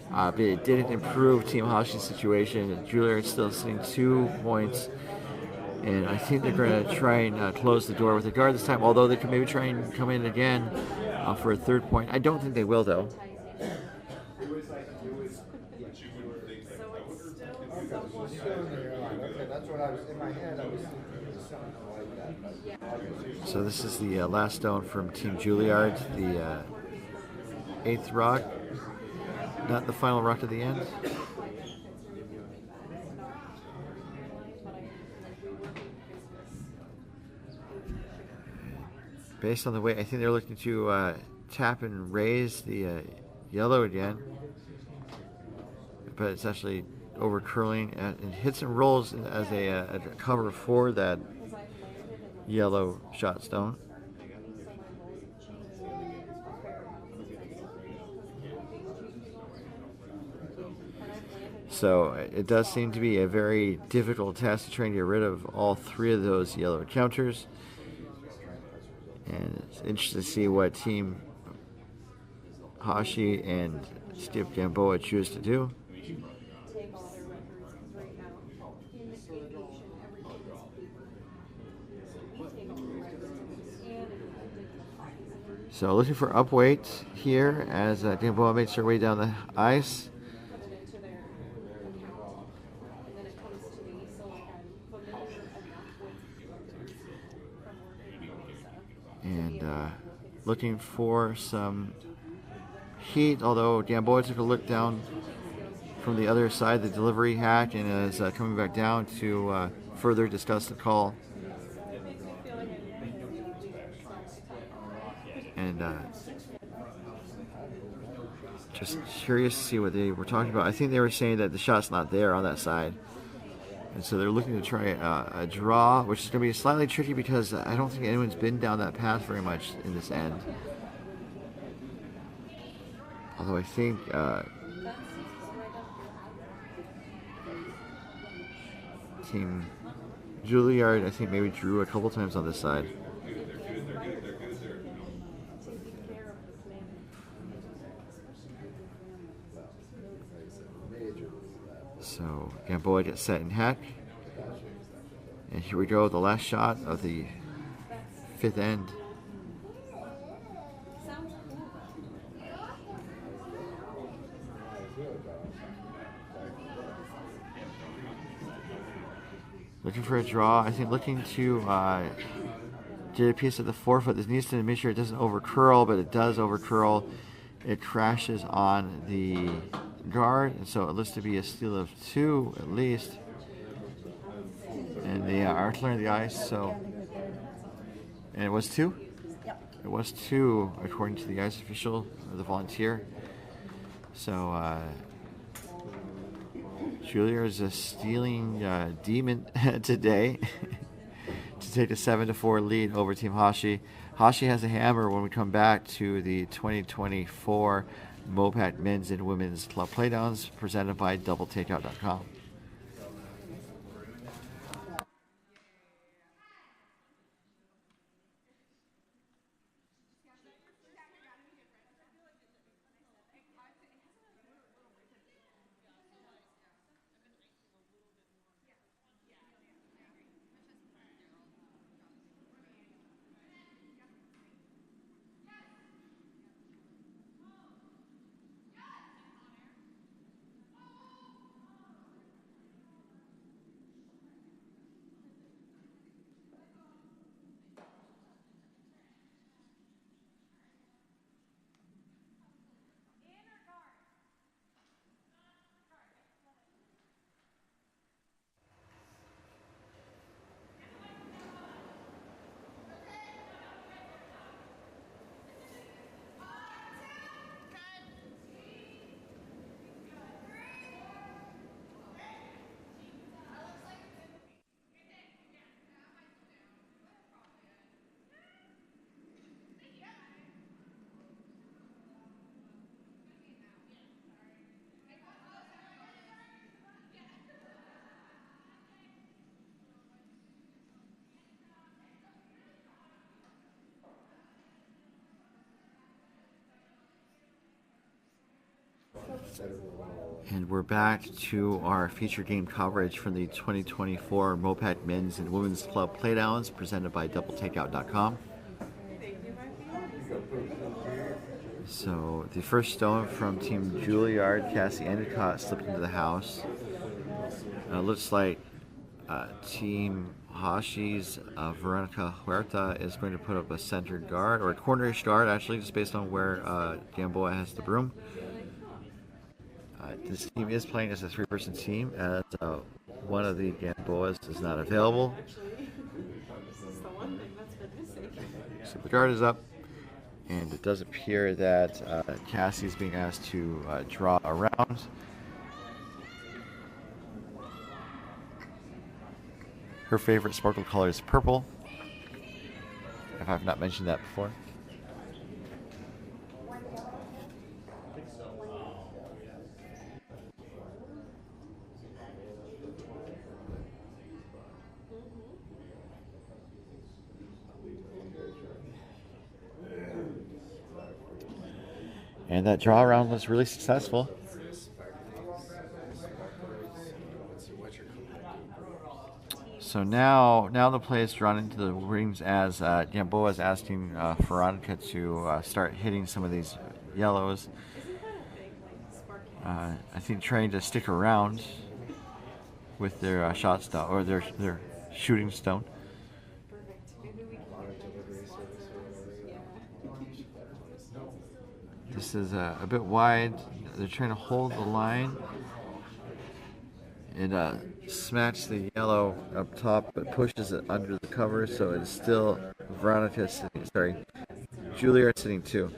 But it didn't improve Team Hashi's situation. Juillard is still sitting 2 points, and I think they're going to try and close the door with the guard this time. Although they could maybe try and come in again for a 3rd point. I don't think they will, though. So this is the last stone from Team Juillard, the 8th rock, not the final rock at the end. Based on the way, I think they're looking to tap and raise the yellow again, but it's actually over curling and hits and rolls as a cover for that yellow shot stone. So it does seem to be a very difficult task to try and get rid of all 3 of those yellow counters. And it's interesting to see what Team Hashi and Skip Gamboa choose to do. So looking for upweight here as Gamboa makes her way down the ice. And looking for some heat, although Gamboa took a look down from the other side, the delivery hack, and is coming back down to further discuss the call. And just curious to see what they were talking about. I think they were saying that the shot's not there on that side. And so they're looking to try a draw, which is going to be slightly tricky because I don't think anyone's been down that path very much in this end. Although I think Team Juillard, I think, maybe drew a couple times on this side. So Gamboa gets set in hack. And here we go, the last shot of the 5th end. Looking for a draw. I think looking to get a piece of the 4-foot. This needs to make sure it doesn't over curl, but it does over curl. It crashes on the guard, and so it looks to be a steal of 2 at least. And they are clearing the ice, so. And it was 2? Yep. It was 2, according to the ice official, or the volunteer. So, Juillard is a stealing demon today to take a 7-4 lead over Team Hashi. Hashi has a hammer when we come back to the 2024 MoPac Men's and Women's Club Playdowns presented by DoubleTakeout.com. And we're back to our feature game coverage from the 2024 MoPac Men's and Women's Club Playdowns presented by DoubleTakeout.com. So the first stone from Team Juillard, Cassie Endicott, slipped into the house. Looks like Team Hashi's Veronica Huerta is going to put up a centered guard, or a cornerish guard actually, just based on where Gamboa has the broom. This team is playing as a three-person team, as one of the Gamboas is not available. So the guard is up, and it does appear that Cassie is being asked to draw around. Her favorite sparkle color is purple, if I've not mentioned that before. And that draw around was really successful. So now the play is drawn into the rings as Gamboa is asking Veronica to start hitting some of these yellows. I think trying to stick around with their shot stone, or their shooting stone. This is a bit wide. They're trying to hold the line. It smacks the yellow up top, but pushes it under the cover, so it's still Veronica sitting. Sorry, Juillard sitting 2.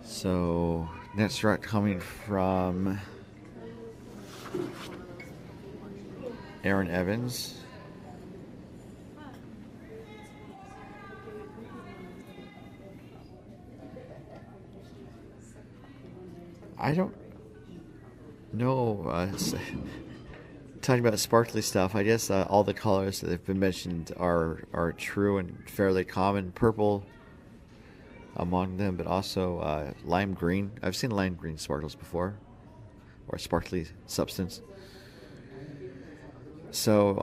So next shot coming from Aaron Evans. I don't know. Talking about sparkly stuff, I guess all the colors that have been mentioned are true and fairly common. Purple among them, but also lime green. I've seen lime green sparkles before, or sparkly substance. So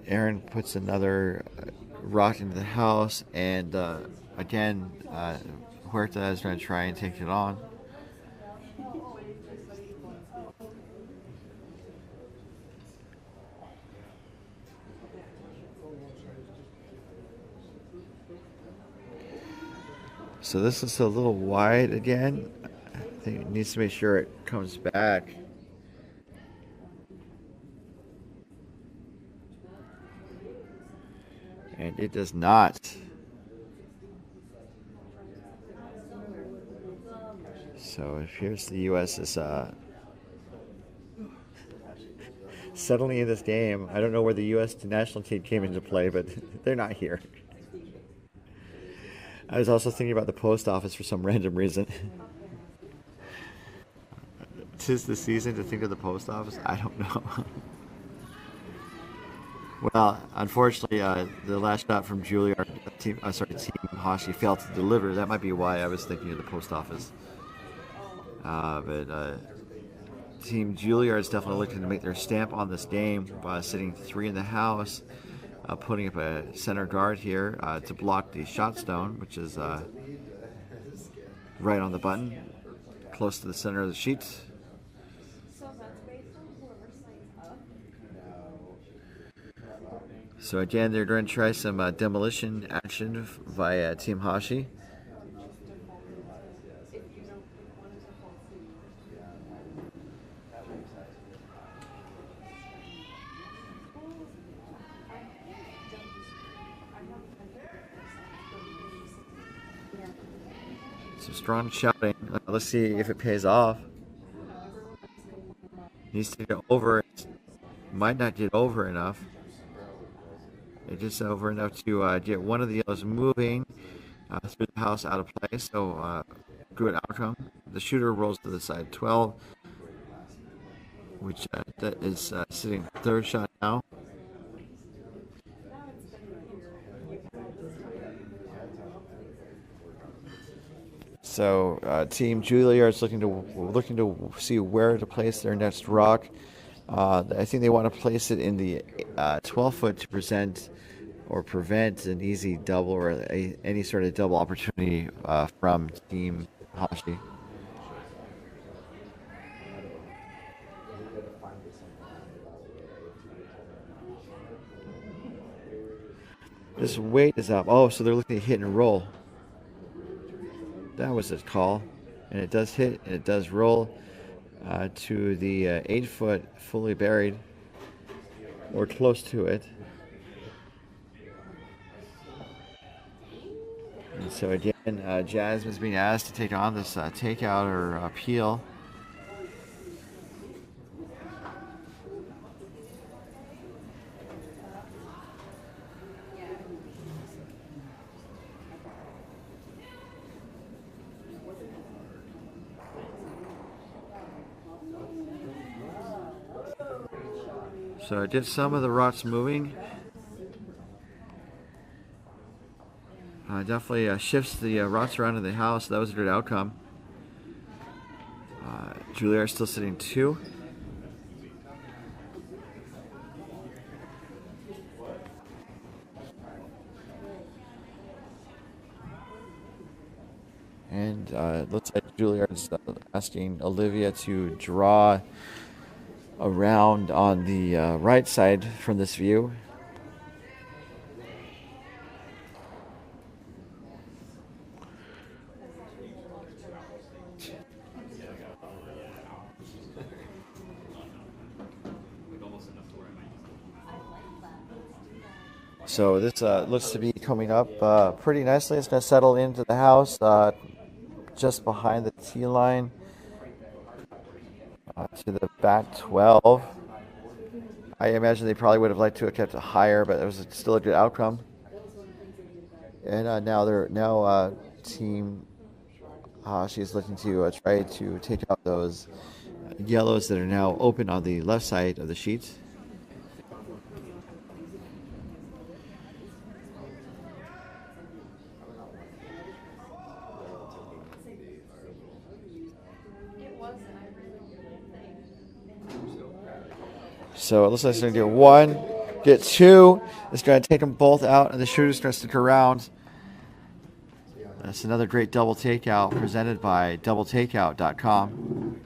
Aaron puts another rock into the house, and again, Huerta is going to try and take it on. So this is a little wide again. I think it needs to make sure it comes back. And it does not. So it appears the U.S. is settling in this game. I don't know where the U.S. national team came into play, but they're not here. I was also thinking about the post office for some random reason. 'Tis the season to think of the post office? I don't know. Well, unfortunately, the last shot from Juillard, Team Hashi failed to deliver. That might be why I was thinking of the post office. But Team Juillard is definitely looking to make their stamp on this game by sitting 3 in the house. Putting up a center guard here to block the shot stone, which is right on the button, close to the center of the sheet. So again, they're going to try some demolition action via Team Hashi. Some strong shouting. Let's see if it pays off. Needs to get over. Might not get over enough. It just over enough to get one of the yellows moving through the house out of play. So good outcome. The shooter rolls to the side 12. which that is sitting third shot now. So Team Juillard is looking to see where to place their next rock. I think they want to place it in the 12-foot to prevent an easy double or any sort of double opportunity from Team Hashi. This weight is up. Oh, so they're looking to hit and roll. That was a call. And it does hit and it does roll to the 8-foot fully buried or close to it. And so again, Jasmine's being asked to take on this takeout or appeal. So I did some of the rocks moving. Definitely shifts the rocks around in the house. That was a good outcome. Juillard still sitting 2. And it looks like Juilliard's asking Olivia to draw around on the right side from this view. So this looks to be coming up pretty nicely. It's going to settle into the house just behind the tee line to the back 12. I imagine they probably would have liked to have kept it higher, but it was still a good outcome. And now Team Hashi is looking to try to take out those yellows that are now open on the left side of the sheet. So it looks like it's going to get 1, get 2. It's going to take them both out, and the shooter's going to stick around. That's another great double takeout presented by doubletakeout.com.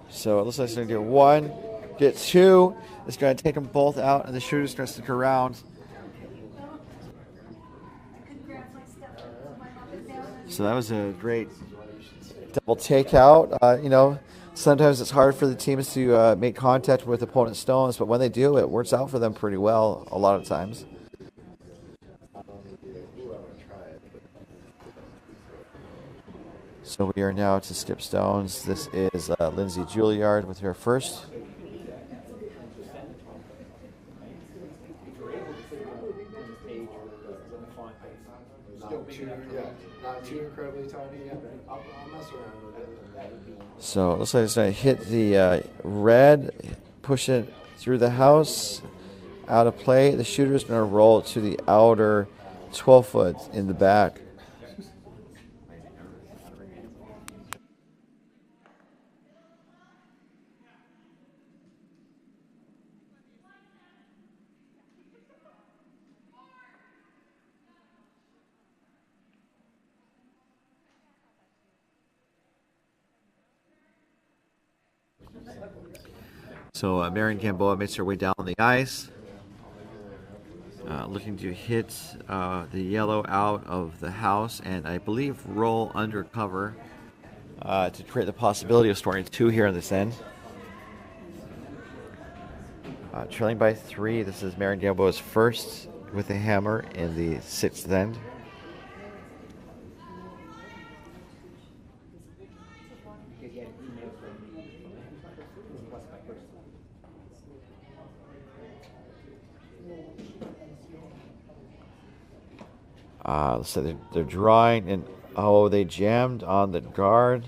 So it looks like it's going to get 1, get 2. It's going to take them both out, and the shooter's going to stick around. So that was a great double takeout. Sometimes it's hard for the teams to make contact with opponent stones, but when they do, it works out for them pretty well a lot of times. So we are now to skip stones. This is Lindsay Juillard with her first. Not too incredibly tiny yet. I'll mess around with it. So it looks like it's going to hit the red, push it through the house, out of play. The shooter is going to roll to the outer 12-foot in the back. So Marion Gamboa makes her way down the ice, looking to hit the yellow out of the house and I believe roll under cover to create the possibility of scoring 2 here on this end. Trailing by 3, this is Marion Gamboa's first with a hammer in the 6th end. So they're drawing, and oh, they jammed on the guard.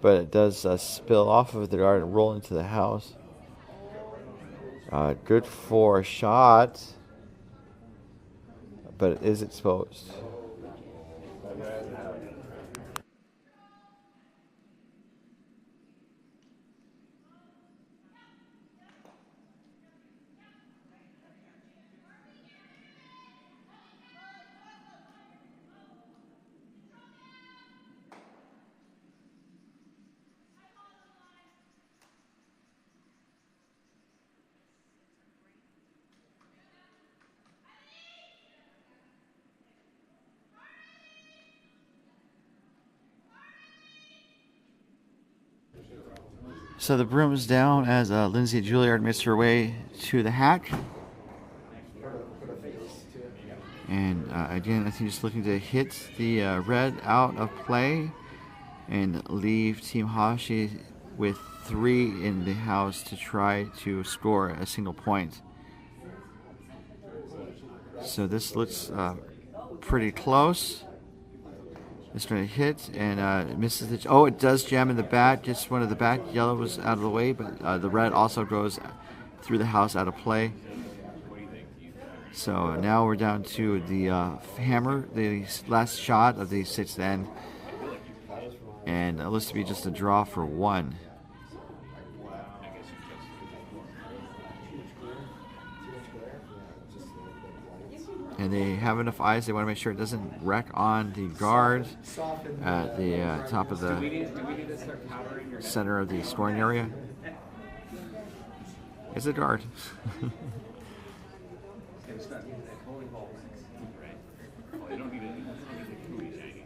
But it does spill off of the guard and roll into the house. Good for a shot, but it is exposed. So the broom's down as Lindsay Juillard makes her way to the hack. And again, I think just looking to hit the red out of play and leave Team Hashi with 3 in the house to try to score a single point. So this looks pretty close. It's going to hit and misses the... Oh, it does jam in the bat. Just one of the back. Yellow was out of the way, but the red also goes through the house out of play. So now we're down to the hammer, the last shot of the 6th end. And it looks to be just a draw for 1. And they have enough eyes. They want to make sure it doesn't wreck on the guard at the top of the center of the scoring area. It's a guard.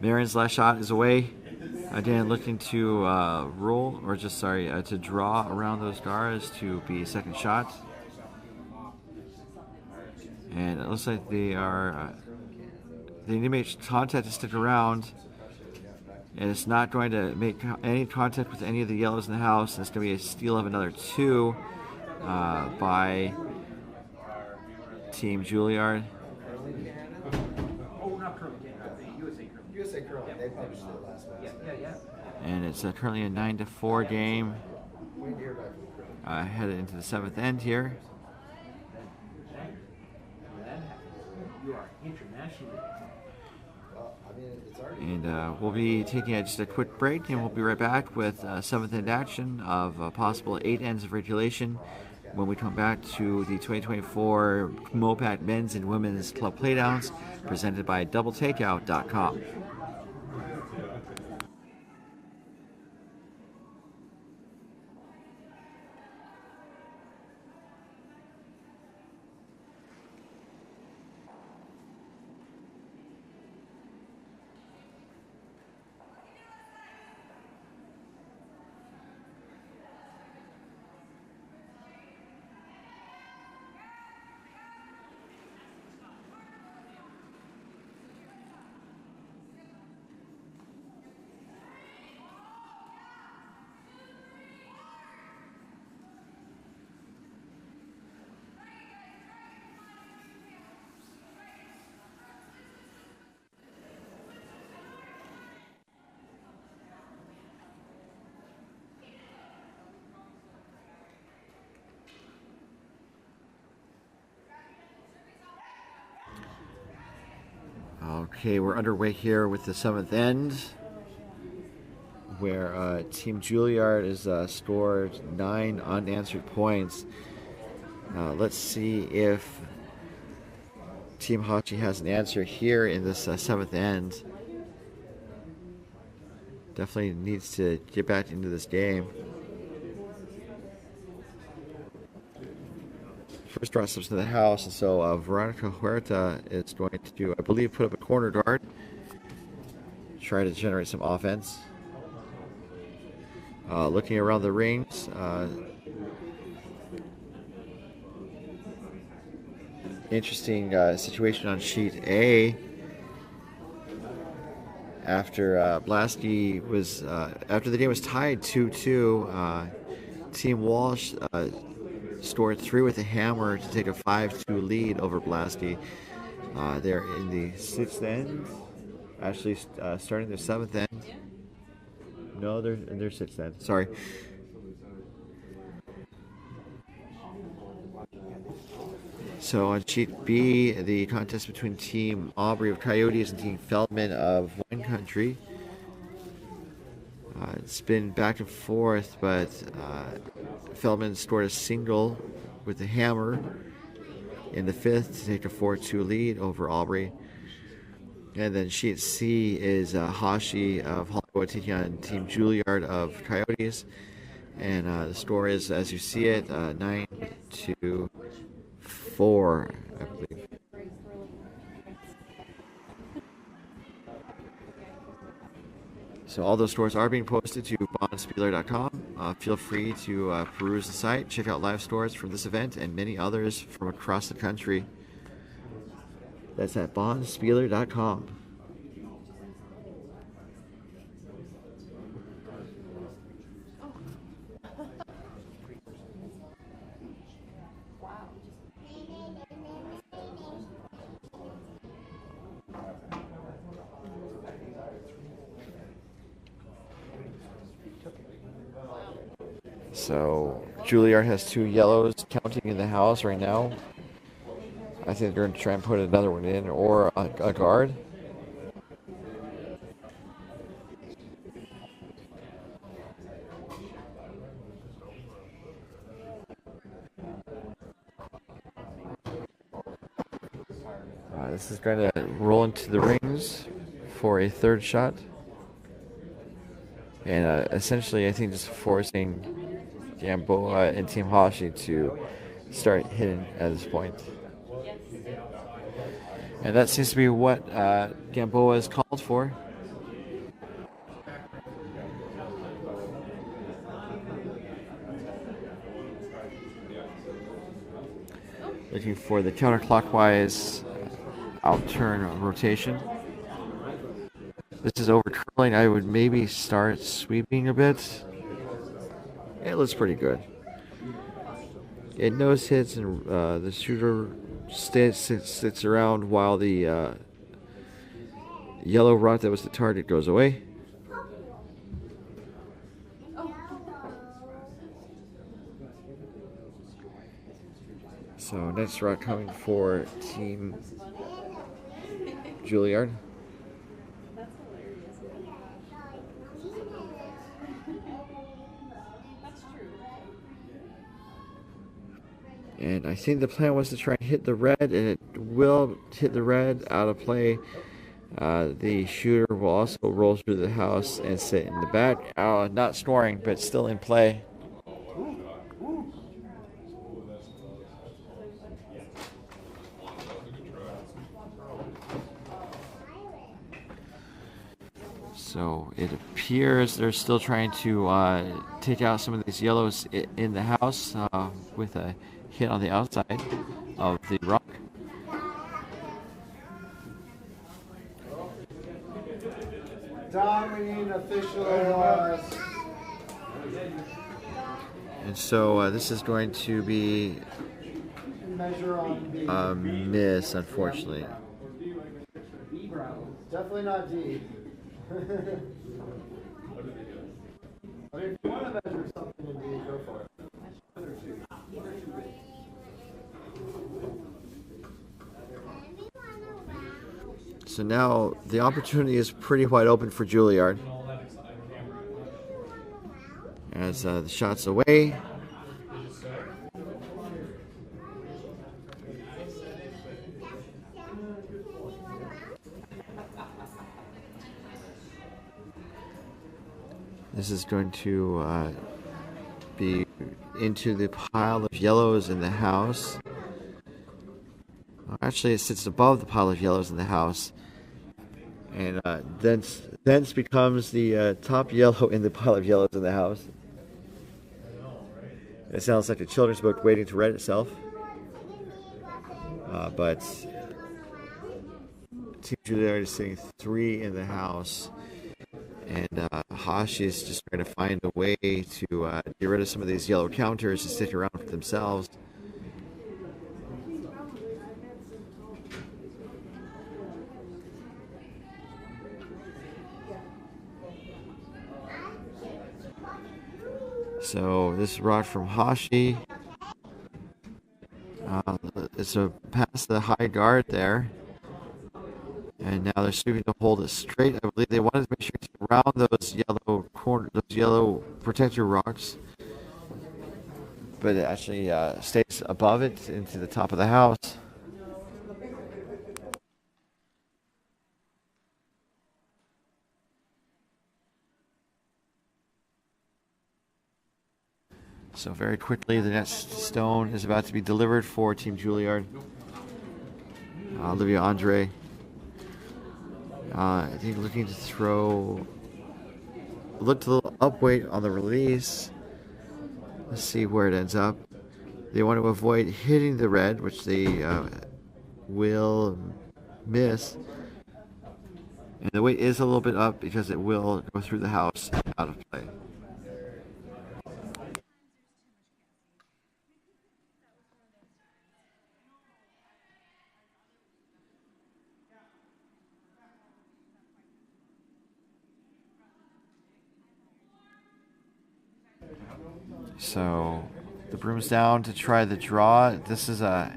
Marion's last shot is away. Again, looking to roll, or just to draw around those guards to be second shot. And it looks like they need to make contact to stick around. And it's not going to make any contact with any of the yellows in the house. It's going to be a steal of another 2 by Team Juillard. USA Curling, they published it last night. And it's currently a 9-4 game. Headed into the 7th end here. You are internationally. And we'll be taking just a quick break, and we'll be right back with 7th end action of possible 8 ends of regulation when we come back to the 2024 MoPac Men's and Women's Club Playdowns presented by DoubleTakeout.com. Okay, we're underway here with the 7th end, where Team Juillard has scored 9 unanswered points. Let's see if Team Hashi has an answer here in this 7th end. Definitely needs to get back into this game. First draw steps to the house, and so Veronica Huerta is going to, I believe, put up a corner guard, try to generate some offense. Looking around the rings, interesting situation on sheet A. After Blasky was, after the game was tied 2-2, Team Walsh scored 3 with a hammer to take a 5-2 lead over Blasky. They're in the 6th end. Actually, starting their 7th end. No, they're in their 6th end. Sorry. So on sheet B, the contest between Team Aubrey of Coyotes and Team Feldman of Wine Country. It's been back and forth, but Feldman scored a single with the hammer in the 5th to take a 4-2 lead over Aubrey. And then sheet C is Hashi of Hollywood taking on Team Juillard of Coyotes. And the score is, as you see it, 9-4, I believe. So all those scores are being posted to bondspieler.com. Feel free to peruse the site, check out live scores from this event and many others from across the country. That's at bondspieler.com. So Juillard has 2 yellows counting in the house right now. I think they're going to try and put another one in, or a guard. This is going to roll into the rings for a 3rd shot. And essentially, I think just forcing Gamboa and Team Hashi to start hitting at this point. And that seems to be what Gamboa is called for. Looking for the counterclockwise outturn rotation. This is over curling. I would maybe start sweeping a bit. It looks pretty good. It nose hits and the shooter sits around while the yellow rot that was the target goes away. So next rot coming for Team Juillard. And I think the plan was to try and hit the red, and it will hit the red out of play. The shooter will also roll through the house and sit in the back. Not scoring, but still in play. So it appears they're still trying to take out some of these yellows in the house with a hit on the outside of the rock. Don, we need an official. And so this is going to be a miss, unfortunately. Definitely not D. I mean, if you want to measure something in D, go for it. So now the opportunity is pretty wide open for Juillard. As the shot's away. This is going to be into the pile of yellows in the house. Actually, it sits above the pile of yellows in the house. And thence becomes the top yellow in the pile of yellows in the house. It sounds like a children's book waiting to read itself. But Team Juillard is sitting 3 in the house. And Hashi is just trying to find a way to get rid of some of these yellow counters and stick around for themselves. So this rock from Hashi. It's past the high guard there. And now they're sweeping to hold it straight. I believe they wanted to make sure to get around those yellow protector rocks. But it actually stays above it into the top of the house. So very quickly, the next stone is about to be delivered for Team Juillard. Olivia Andre. I think looking to throw. Looked a little upweight on the release. Let's see where it ends up. They want to avoid hitting the red, which they will miss. And the weight is a little bit up because it will go through the house and out of play. So the broom's down to try the draw. This is a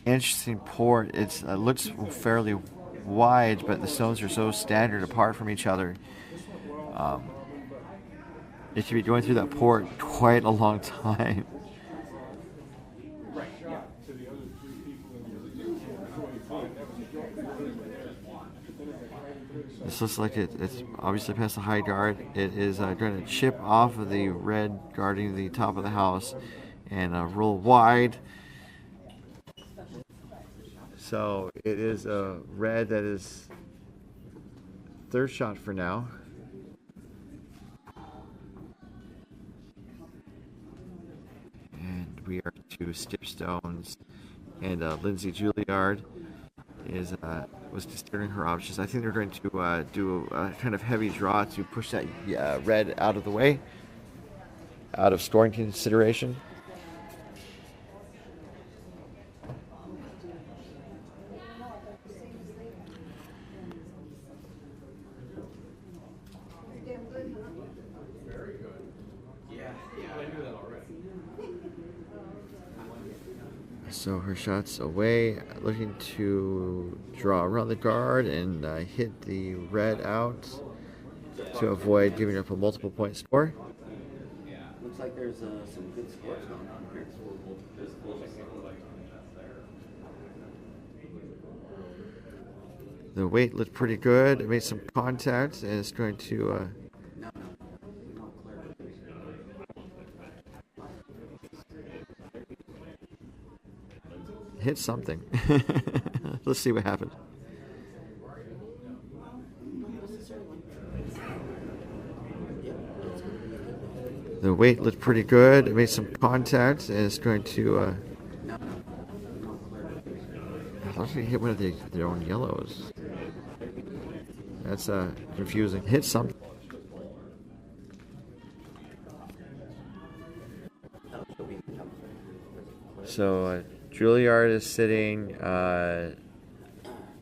interesting port. It looks fairly wide, but the stones are so standard apart from each other. It should be going through that port quite a long time. This looks like it's obviously past the high guard. It is going to chip off of the red guarding the top of the house and roll wide. So it is a red that is third shot for now. And we are to skip stones. And Lindsay Juillard was considering her options. I think they're going to do a kind of heavy draw to push that red out of the way, out of scoring consideration. So her shot's away, looking to draw around the guard and hit the red out to avoid giving up a multiple point score. Looks like there's some good scores going on here. The weight looked pretty good. It made some contact and it's going to hit something. Let's see what happens. The weight looked pretty good. It made some contact and it's going to actually hit one of their own yellows. That's confusing. Hit something. So Juillard is sitting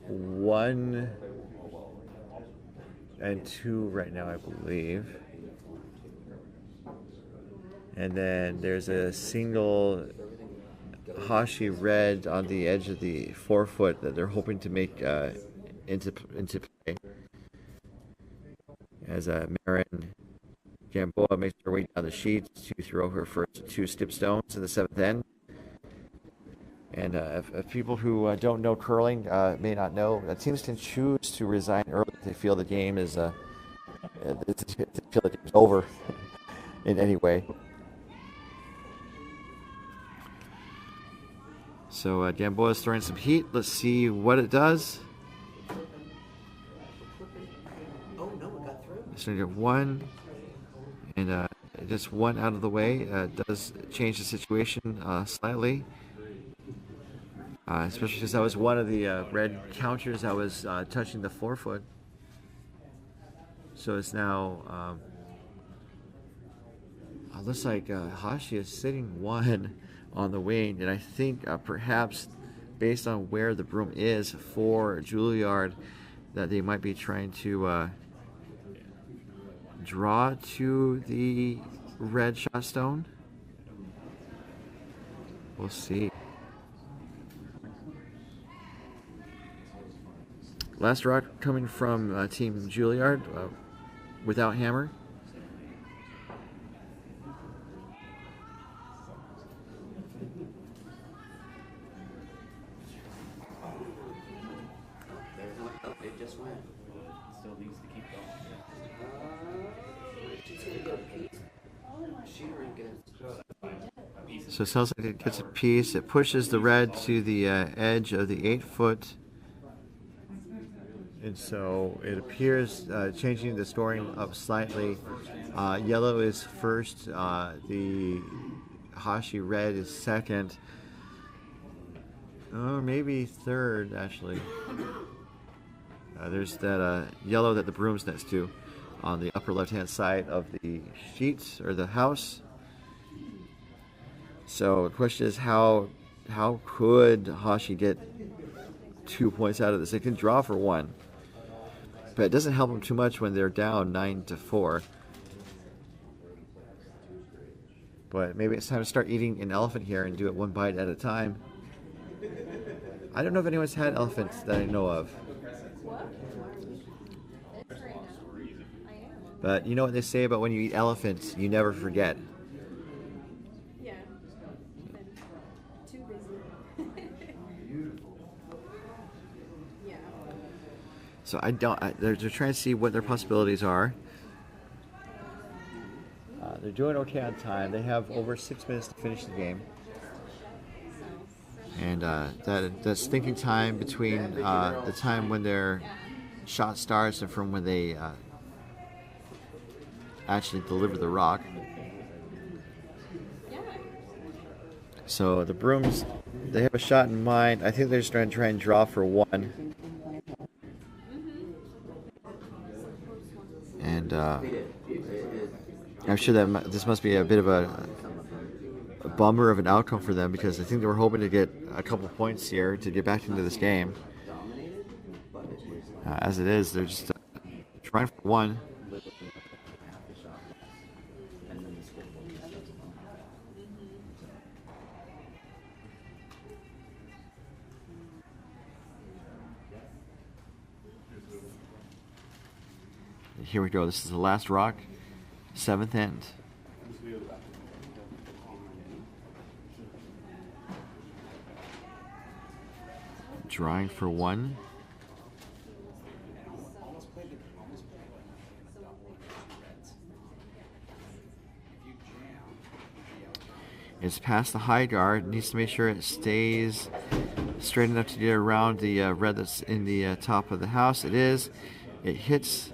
1 and 2 right now, I believe. And then there's a single Hashi red on the edge of the 4-foot that they're hoping to make into play. As Marin Gamboa makes her way down the sheet to throw her first 2 skip stones in the 7th end. And if people who don't know curling may not know, teams can choose to resign early if they feel the game is over in any way. So Gamboa is throwing some heat. Let's see what it does. Oh no, it got through. It's going to get 1, and just 1 out of the way does change the situation slightly. Especially because that was one of the red counters that was touching the 4-foot. So it's now, looks like Hashi is sitting 1 on the wing, and I think perhaps based on where the broom is for Juillard, that they might be trying to draw to the red shot stone? We'll see. Last rock coming from Team Juillard without hammer. It just went. Still needs to keep going. She's gonna get a piece. Shooter against. So it sounds like it gets a piece. It pushes the red to the edge of the 8-foot. And so it appears changing the scoring up slightly. Yellow is first. The Hashi red is second. Or maybe third, actually. There's that yellow that the broom's next to on the upper left-hand side of the sheets or the house. So the question is how could Hashi get 2 points out of this? They can draw for 1. But it doesn't help them too much when they're down 9-4. But maybe it's time to start eating an elephant here and do it one bite at a time. I don't know if anyone's had elephants that I know of. But you know what they say about when you eat elephants, you never forget. Yeah. Too busy. Yeah. So they're trying to see what their possibilities are. They're doing okay on time. They have over 6 minutes to finish the game. And that's thinking time between the time when their shot starts and from when they actually deliver the rock. So the brooms, they have a shot in mind. I think they're just going to try and draw for 1. And I'm sure that this must be a bit of a bummer of an outcome for them, because I think they were hoping to get a couple points here to get back into this game. As it is, they're just trying for 1. Here we go. This is the last rock, 7th end. Drawing for 1. It's past the high guard. Needs to make sure it stays straight enough to get around the red that's in the top of the house. It is. It hits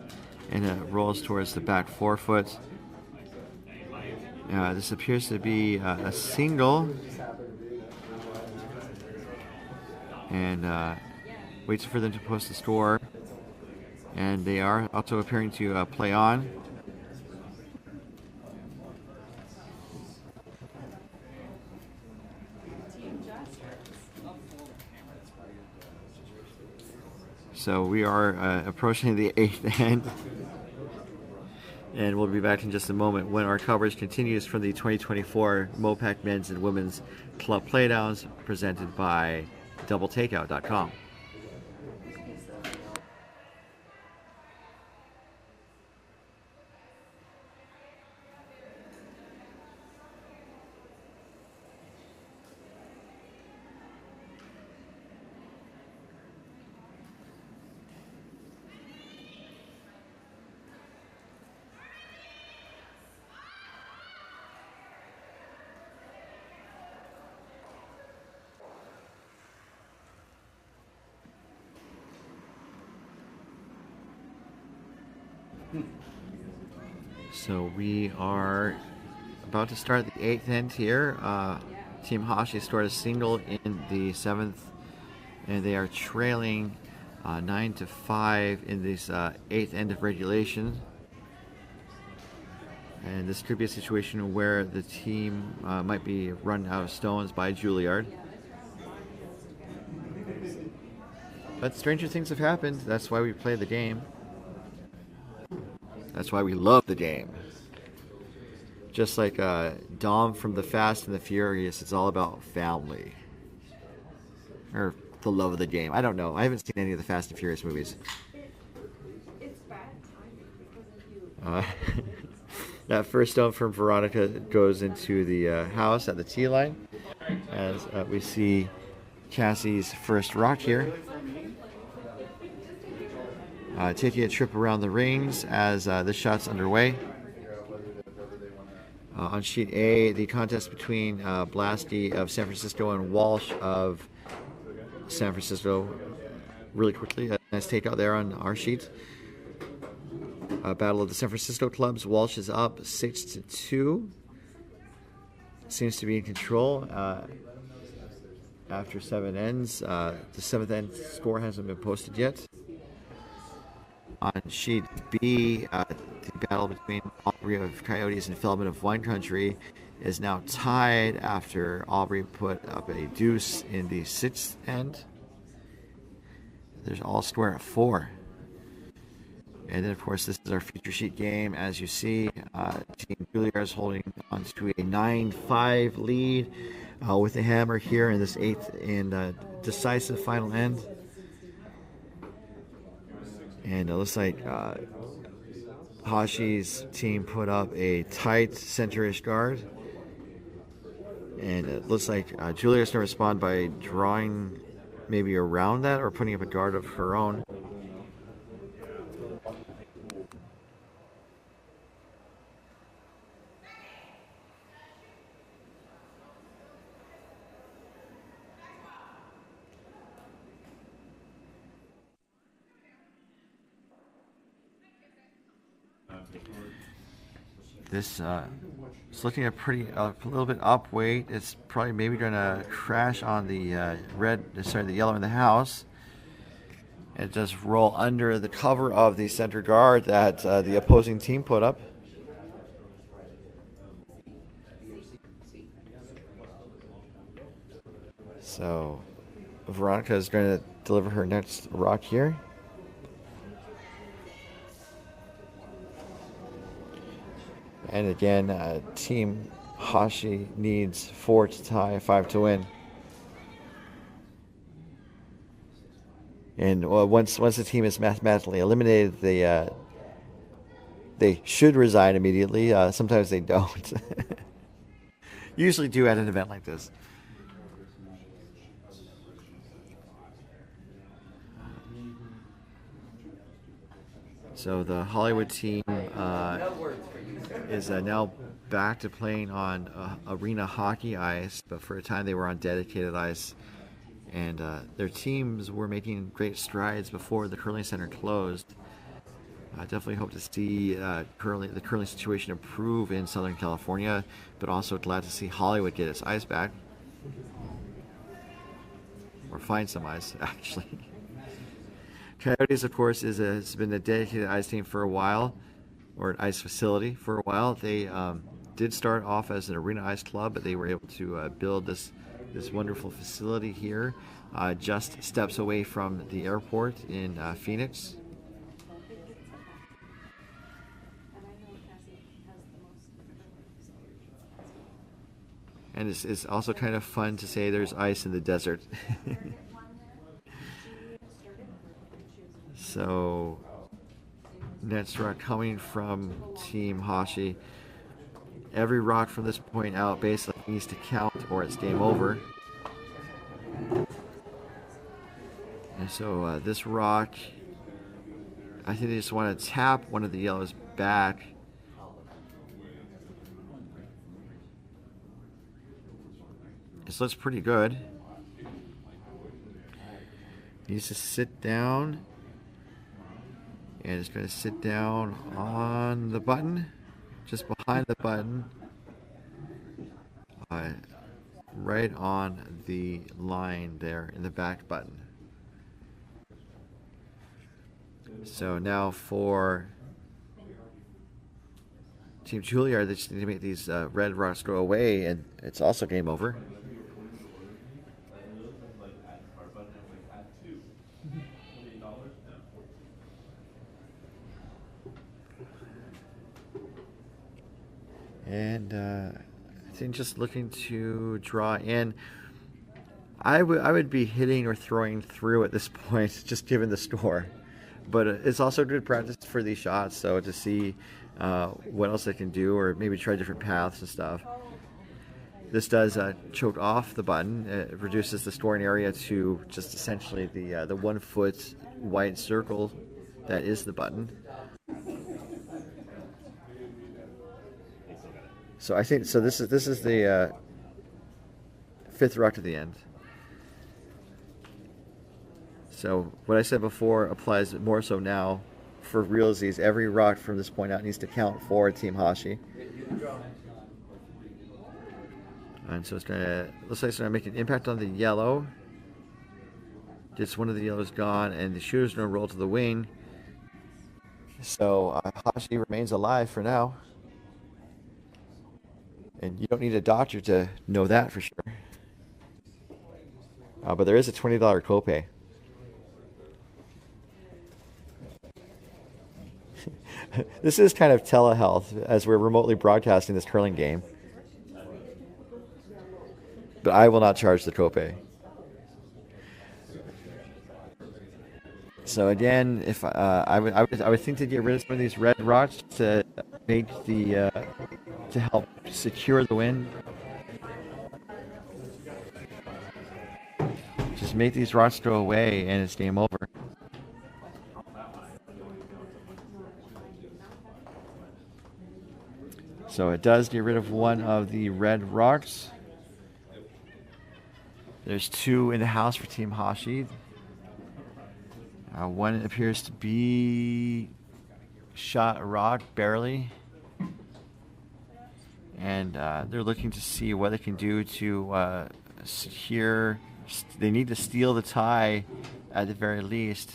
and it rolls towards the back 4-foot. This appears to be a single. And waits for them to post the score. And they are also appearing to play on. So we are approaching the 8th end. And we'll be back in just a moment when our coverage continues from the 2024 MoPac Men's and Women's Club Playdowns presented by doubletakeout.com. So we are about to start the 8th end here. Team Hashi scored a single in the 7th, and they are trailing 9-5 in this 8th end of regulation. And this could be a situation where the team might be run out of stones by Juillard. But stranger things have happened. That's why we play the game. That's why we love the game. Just like Dom from The Fast and the Furious, it's all about family. Or the love of the game. I don't know. I haven't seen any of the Fast and Furious movies. It's bad timing because of you. That first stone from Veronica goes into the house at the tee line. As we see Cassie's first rock here. Taking a trip around the rings as this shot's underway. On sheet A, the contest between Blasty of San Francisco and Walsh of San Francisco. Really quickly, a nice takeout there on our sheet. Battle of the San Francisco clubs. Walsh is up 6-2. Seems to be in control after 7 ends. The 7th end score hasn't been posted yet. On sheet B, the battle between Aubrey of Coyotes and Feldman of Wine Country is now tied after Aubrey put up a deuce in the 6th end. There's all square at 4. And then, of course, this is our feature sheet game. As you see, Team Juillard is holding on to a 9-5 lead with the hammer here in this 8th and decisive final end. And it looks like Hashi's team put up a tight center-ish guard. And it looks like Juillard's going to respond by drawing maybe around that or putting up a guard of her own. This is looking at a little bit up weight. It's probably maybe going to crash on the the yellow in the house. It does roll under the cover of the center guard that the opposing team put up. So Veronica is going to deliver her next rock here. And again, Team Hashi needs 4 to tie, 5 to win. And once the team is mathematically eliminated, they should resign immediately. Sometimes they don't. Usually do at an event like this. So the Hollywood team is now back to playing on arena hockey ice, but for a time they were on dedicated ice. And their teams were making great strides before the curling center closed. I definitely hope to see the curling situation improve in Southern California, but also glad to see Hollywood get its ice back. Or find some ice, actually. Coyotes, of course, has been a dedicated ice team for a while, or an ice facility for a while. They did start off as an arena ice club, but they were able to build this wonderful facility here, just steps away from the airport in Phoenix. And it's also kind of fun to say there's ice in the desert. So, next rock coming from Team Hashi. Every rock from this point out basically needs to count or it's game over. And so this rock, I think they just want to tap one of the yellows back. This looks pretty good. Needs to sit down. And it's going to sit down on the button, just behind the button, right on the line there in the back button. So now for Team Juillard, they just need to make these red rocks go away, and it's also game over. And I think just looking to draw in. I would be hitting or throwing through at this point, just given the score. But it's also good practice for these shots, so to see what else I can do, or maybe try different paths and stuff. This does choke off the button. It reduces the scoring area to just essentially the 1 foot white circle that is the button. So I think this is the 5th rock to the end. So what I said before applies more so now for realsies. Every rock from this point out needs to count for Team Hashi. And so it's gonna, looks like it's gonna make an impact on the yellow. Just one of the yellows gone, and the shooter's gonna roll to the wing. So Hashi remains alive for now. And you don't need a doctor to know that for sure. But there is a $20 copay. This is kind of telehealth as we're remotely broadcasting this curling game. But I will not charge the copay. So again, if I would think to get rid of some of these red rocks to make the to help secure the win. Just make these rocks go away and it's game over. So it does get rid of one of the red rocks. There's 2 in the house for Team Hashi. One appears to be shot a rock barely. And they're looking to see what they can do to secure. They need to steal the tie at the very least.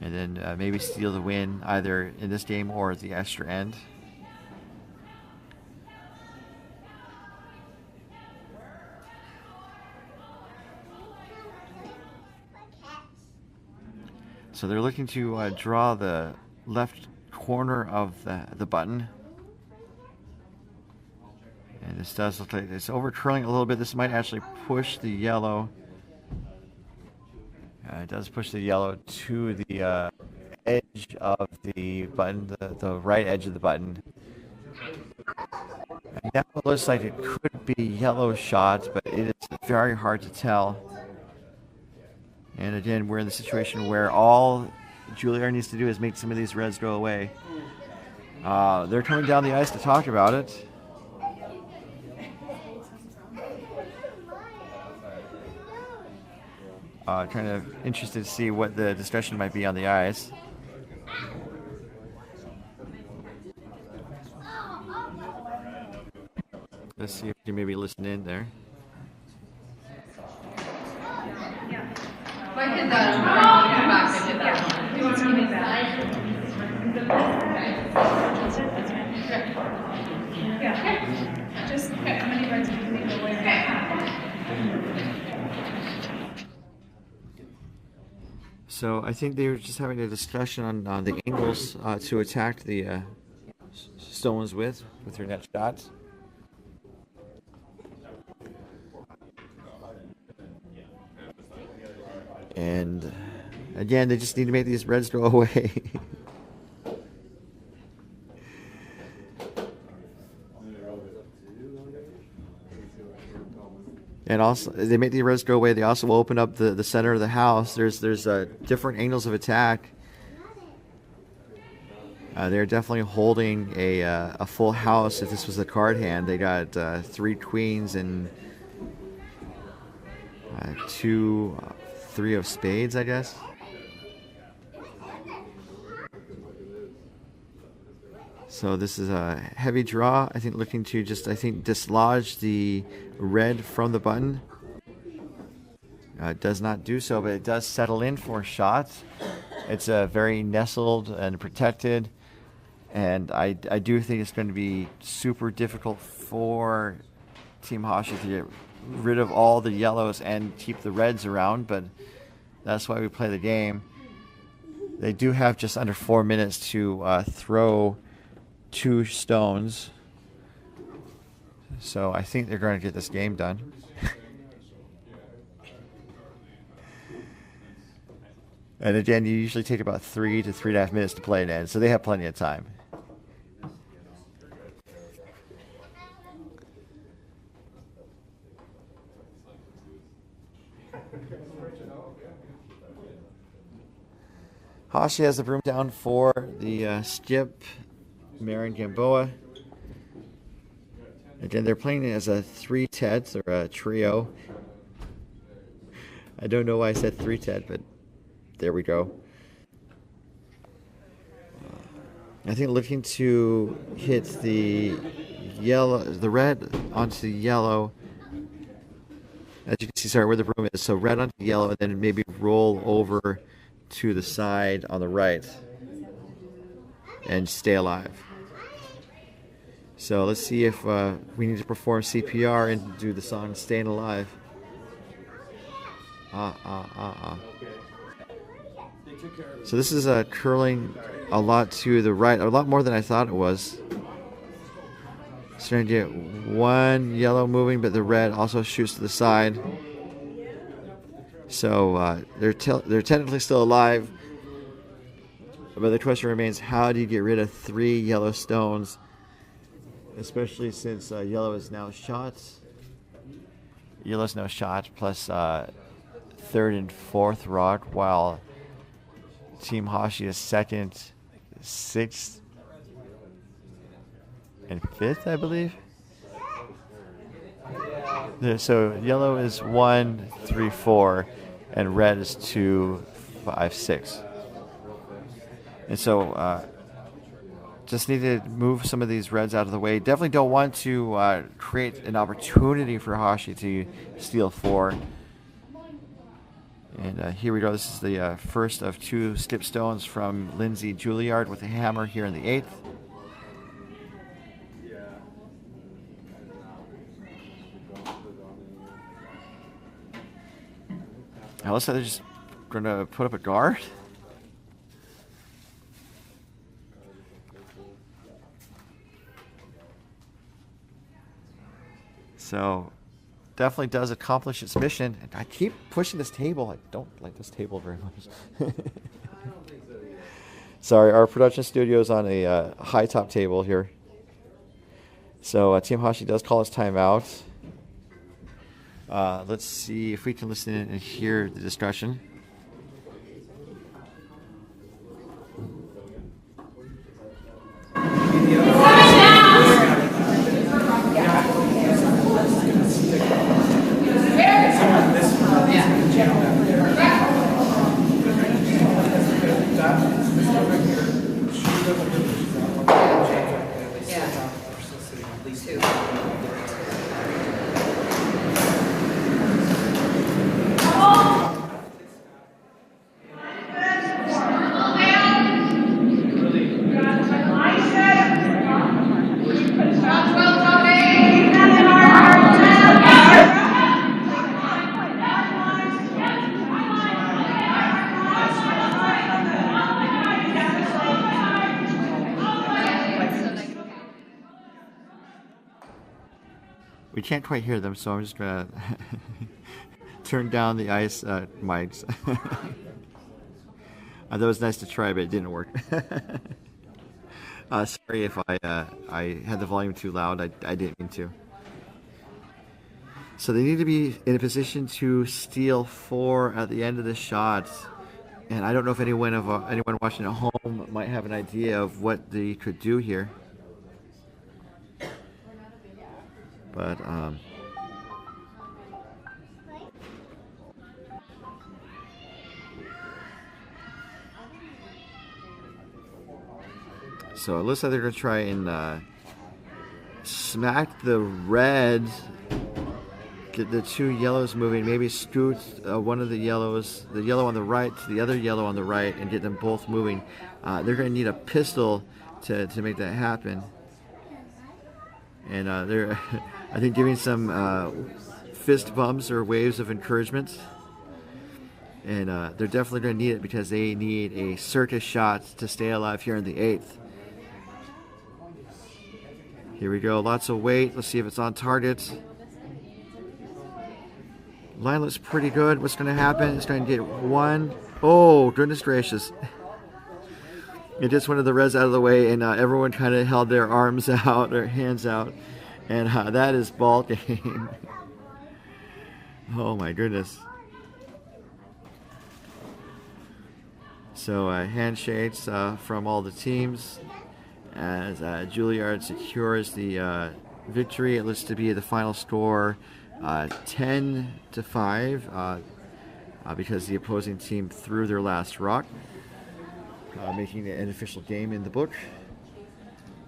And then maybe steal the win either in this game or at the extra end. So they're looking to draw the left corner of the button. And this does look like it's over curling a little bit. This might actually push the yellow. It does push the yellow to the edge of the button, the right edge of the button. And now it looks like it could be yellow shot, but it is very hard to tell. And again, we're in the situation where all Juillard needs to do is make some of these reds go away. They're coming down the ice to talk about it. Kind of interested to see what the discussion might be on the ice. Let's see if you can maybe listen in there. I did that. Come back. I did that. He wants to give me that. Yeah. Just how many birds do you think the way? So I think they were just having a discussion on the angles to attack the stones with their net shots. And again, they just need to make these reds go away. And also, they make the reds go away. They also will open up the center of the house. There's different angles of attack. They're definitely holding a full house. If this was a card hand, they got 3 queens and 3 of spades, I guess. So this is a heavy draw. I think looking to just, dislodge the red from the button. It does not do so, but it does settle in for shots. It's very nestled and protected. And I do think it's going to be super difficult for Team Hashi to get rid of all the yellows and keep the reds around, but that's why we play the game. They do have just under 4 minutes to throw 2 stones. So I think they're going to get this game done. And again, you usually take about 3 to 3.5 minutes to play it in, so they have plenty of time. Hashi has the broom down for the skip, Marin Gamboa. Again, they're playing it as a 3-tet or a trio. I don't know why I said 3-tet, but there we go. I think looking to hit the red onto the yellow. As you can see, sorry, where the broom is. So red onto yellow, and then maybe roll over to the side on the right and stay alive. So let's see if we need to perform CPR and do the song Staying Alive. So this is curling a lot to the right, a lot more than I thought it was. Starting to get one yellow moving, but the red also shoots to the side. So they're technically still alive, but the question remains: how do you get rid of 3 yellow stones, especially since yellow is now shot? Yellow's now shot plus 3rd and 4th rock, while Team Hashi is 2nd, 6th, and 5th, I believe. So yellow is 1, 3, 4, and red is 2, 5, 6. And so just need to move some of these reds out of the way. Definitely don't want to create an opportunity for Hashi to steal 4. And here we go. This is the first of 2 skip stones from Lindsay Juillard with a hammer here in the 8th. Now looks like they're just going to put up a guard. So definitely does accomplish its mission. And I keep pushing this table. I don't like this table very much. Sorry, our production studio is on a high top table here. So Team Hashi does call us timeout. Let's see if we can listen in and hear the discussion. We can't quite hear them, so I'm just going to turn down the ice mics. That was nice to try, but it didn't work. Sorry if I had the volume too loud. I didn't mean to. So they need to be in a position to steal 4 at the end of the shot. And I don't know if anyone watching at home might have an idea of what they could do here. But so it looks like they're going to try and smack the red, get the 2 yellows moving, maybe scoot one of the yellows, the yellow on the right to the other yellow on the right, and get them both moving. They're going to need a pistol to make that happen. And they're, I think, giving some fist bumps or waves of encouragement. And they're definitely going to need it because they need a circus shot to stay alive here in the 8th. Here we go. Lots of weight. Let's see if it's on target. Line looks pretty good. What's going to happen? It's going to get one. Oh, goodness gracious. It just wanted the res out of the way, and everyone kind of held their arms out, their hands out. And that is ball game. Oh, my goodness. So handshakes from all the teams as Juillard secures the victory. It looks to be the final score 10-5 because the opposing team threw their last rock, making it an official game in the book.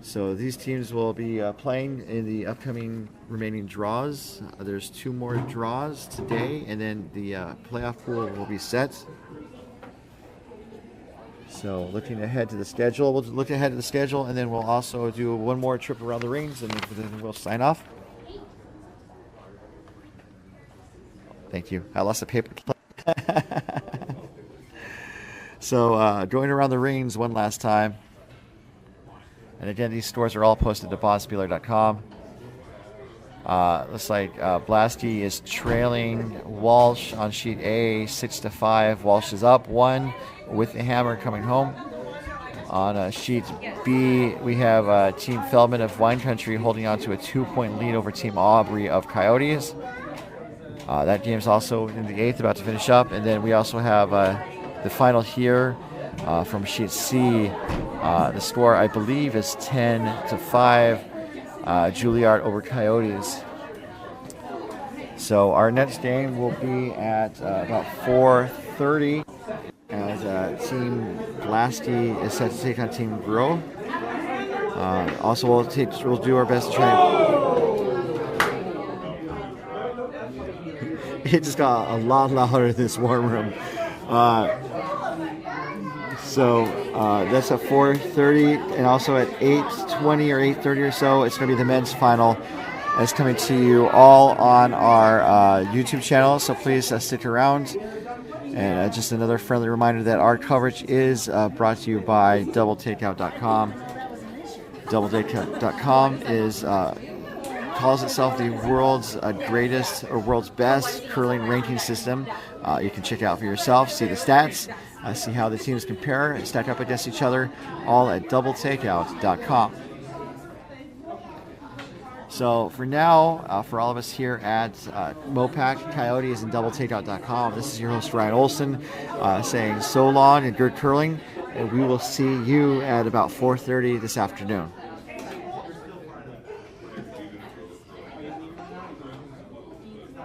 So these teams will be playing in the upcoming remaining draws. There's 2 more draws today, and then the playoff pool will be set. So looking ahead to the schedule, we'll look ahead to the schedule, and then we'll also do one more trip around the rings, and then we'll sign off. Thank you. I lost the paper clip. So going around the rings one last time. And again, these scores are all posted to bossbeeler.com. Looks like Blasty is trailing Walsh on sheet A 6-5. Walsh is up 1 with the hammer coming home. On sheet B, we have Team Feldman of Wine Country holding on to a 2-point lead over Team Aubrey of Coyotes. That game's also in the 8th, about to finish up. And then we also have the final here from sheet C. The score, I believe, is 10-5. Juillard over Coyotes. So our next game will be at about 4:30 as Team Blasty is set to take on Team Grow. Also, we'll do our best to try. It just got a lot louder in this warm room. So that's at 4:30, and also at 8:20 or 8:30 or so, it's going to be the men's final. It's coming to you all on our YouTube channel, so please stick around. And just another friendly reminder that our coverage is brought to you by DoubleTakeout.com. DoubleTakeout.com calls itself the world's greatest or world's best curling ranking system. You can check it out for yourself, see the stats, see how the teams compare and stack up against each other, all at DoubleTakeout.com. So for now, for all of us here at MoPac, Coyotes, and DoubleTakeout.com, this is your host Ryan Olson saying so long and good curling, and we will see you at about 4:30 this afternoon.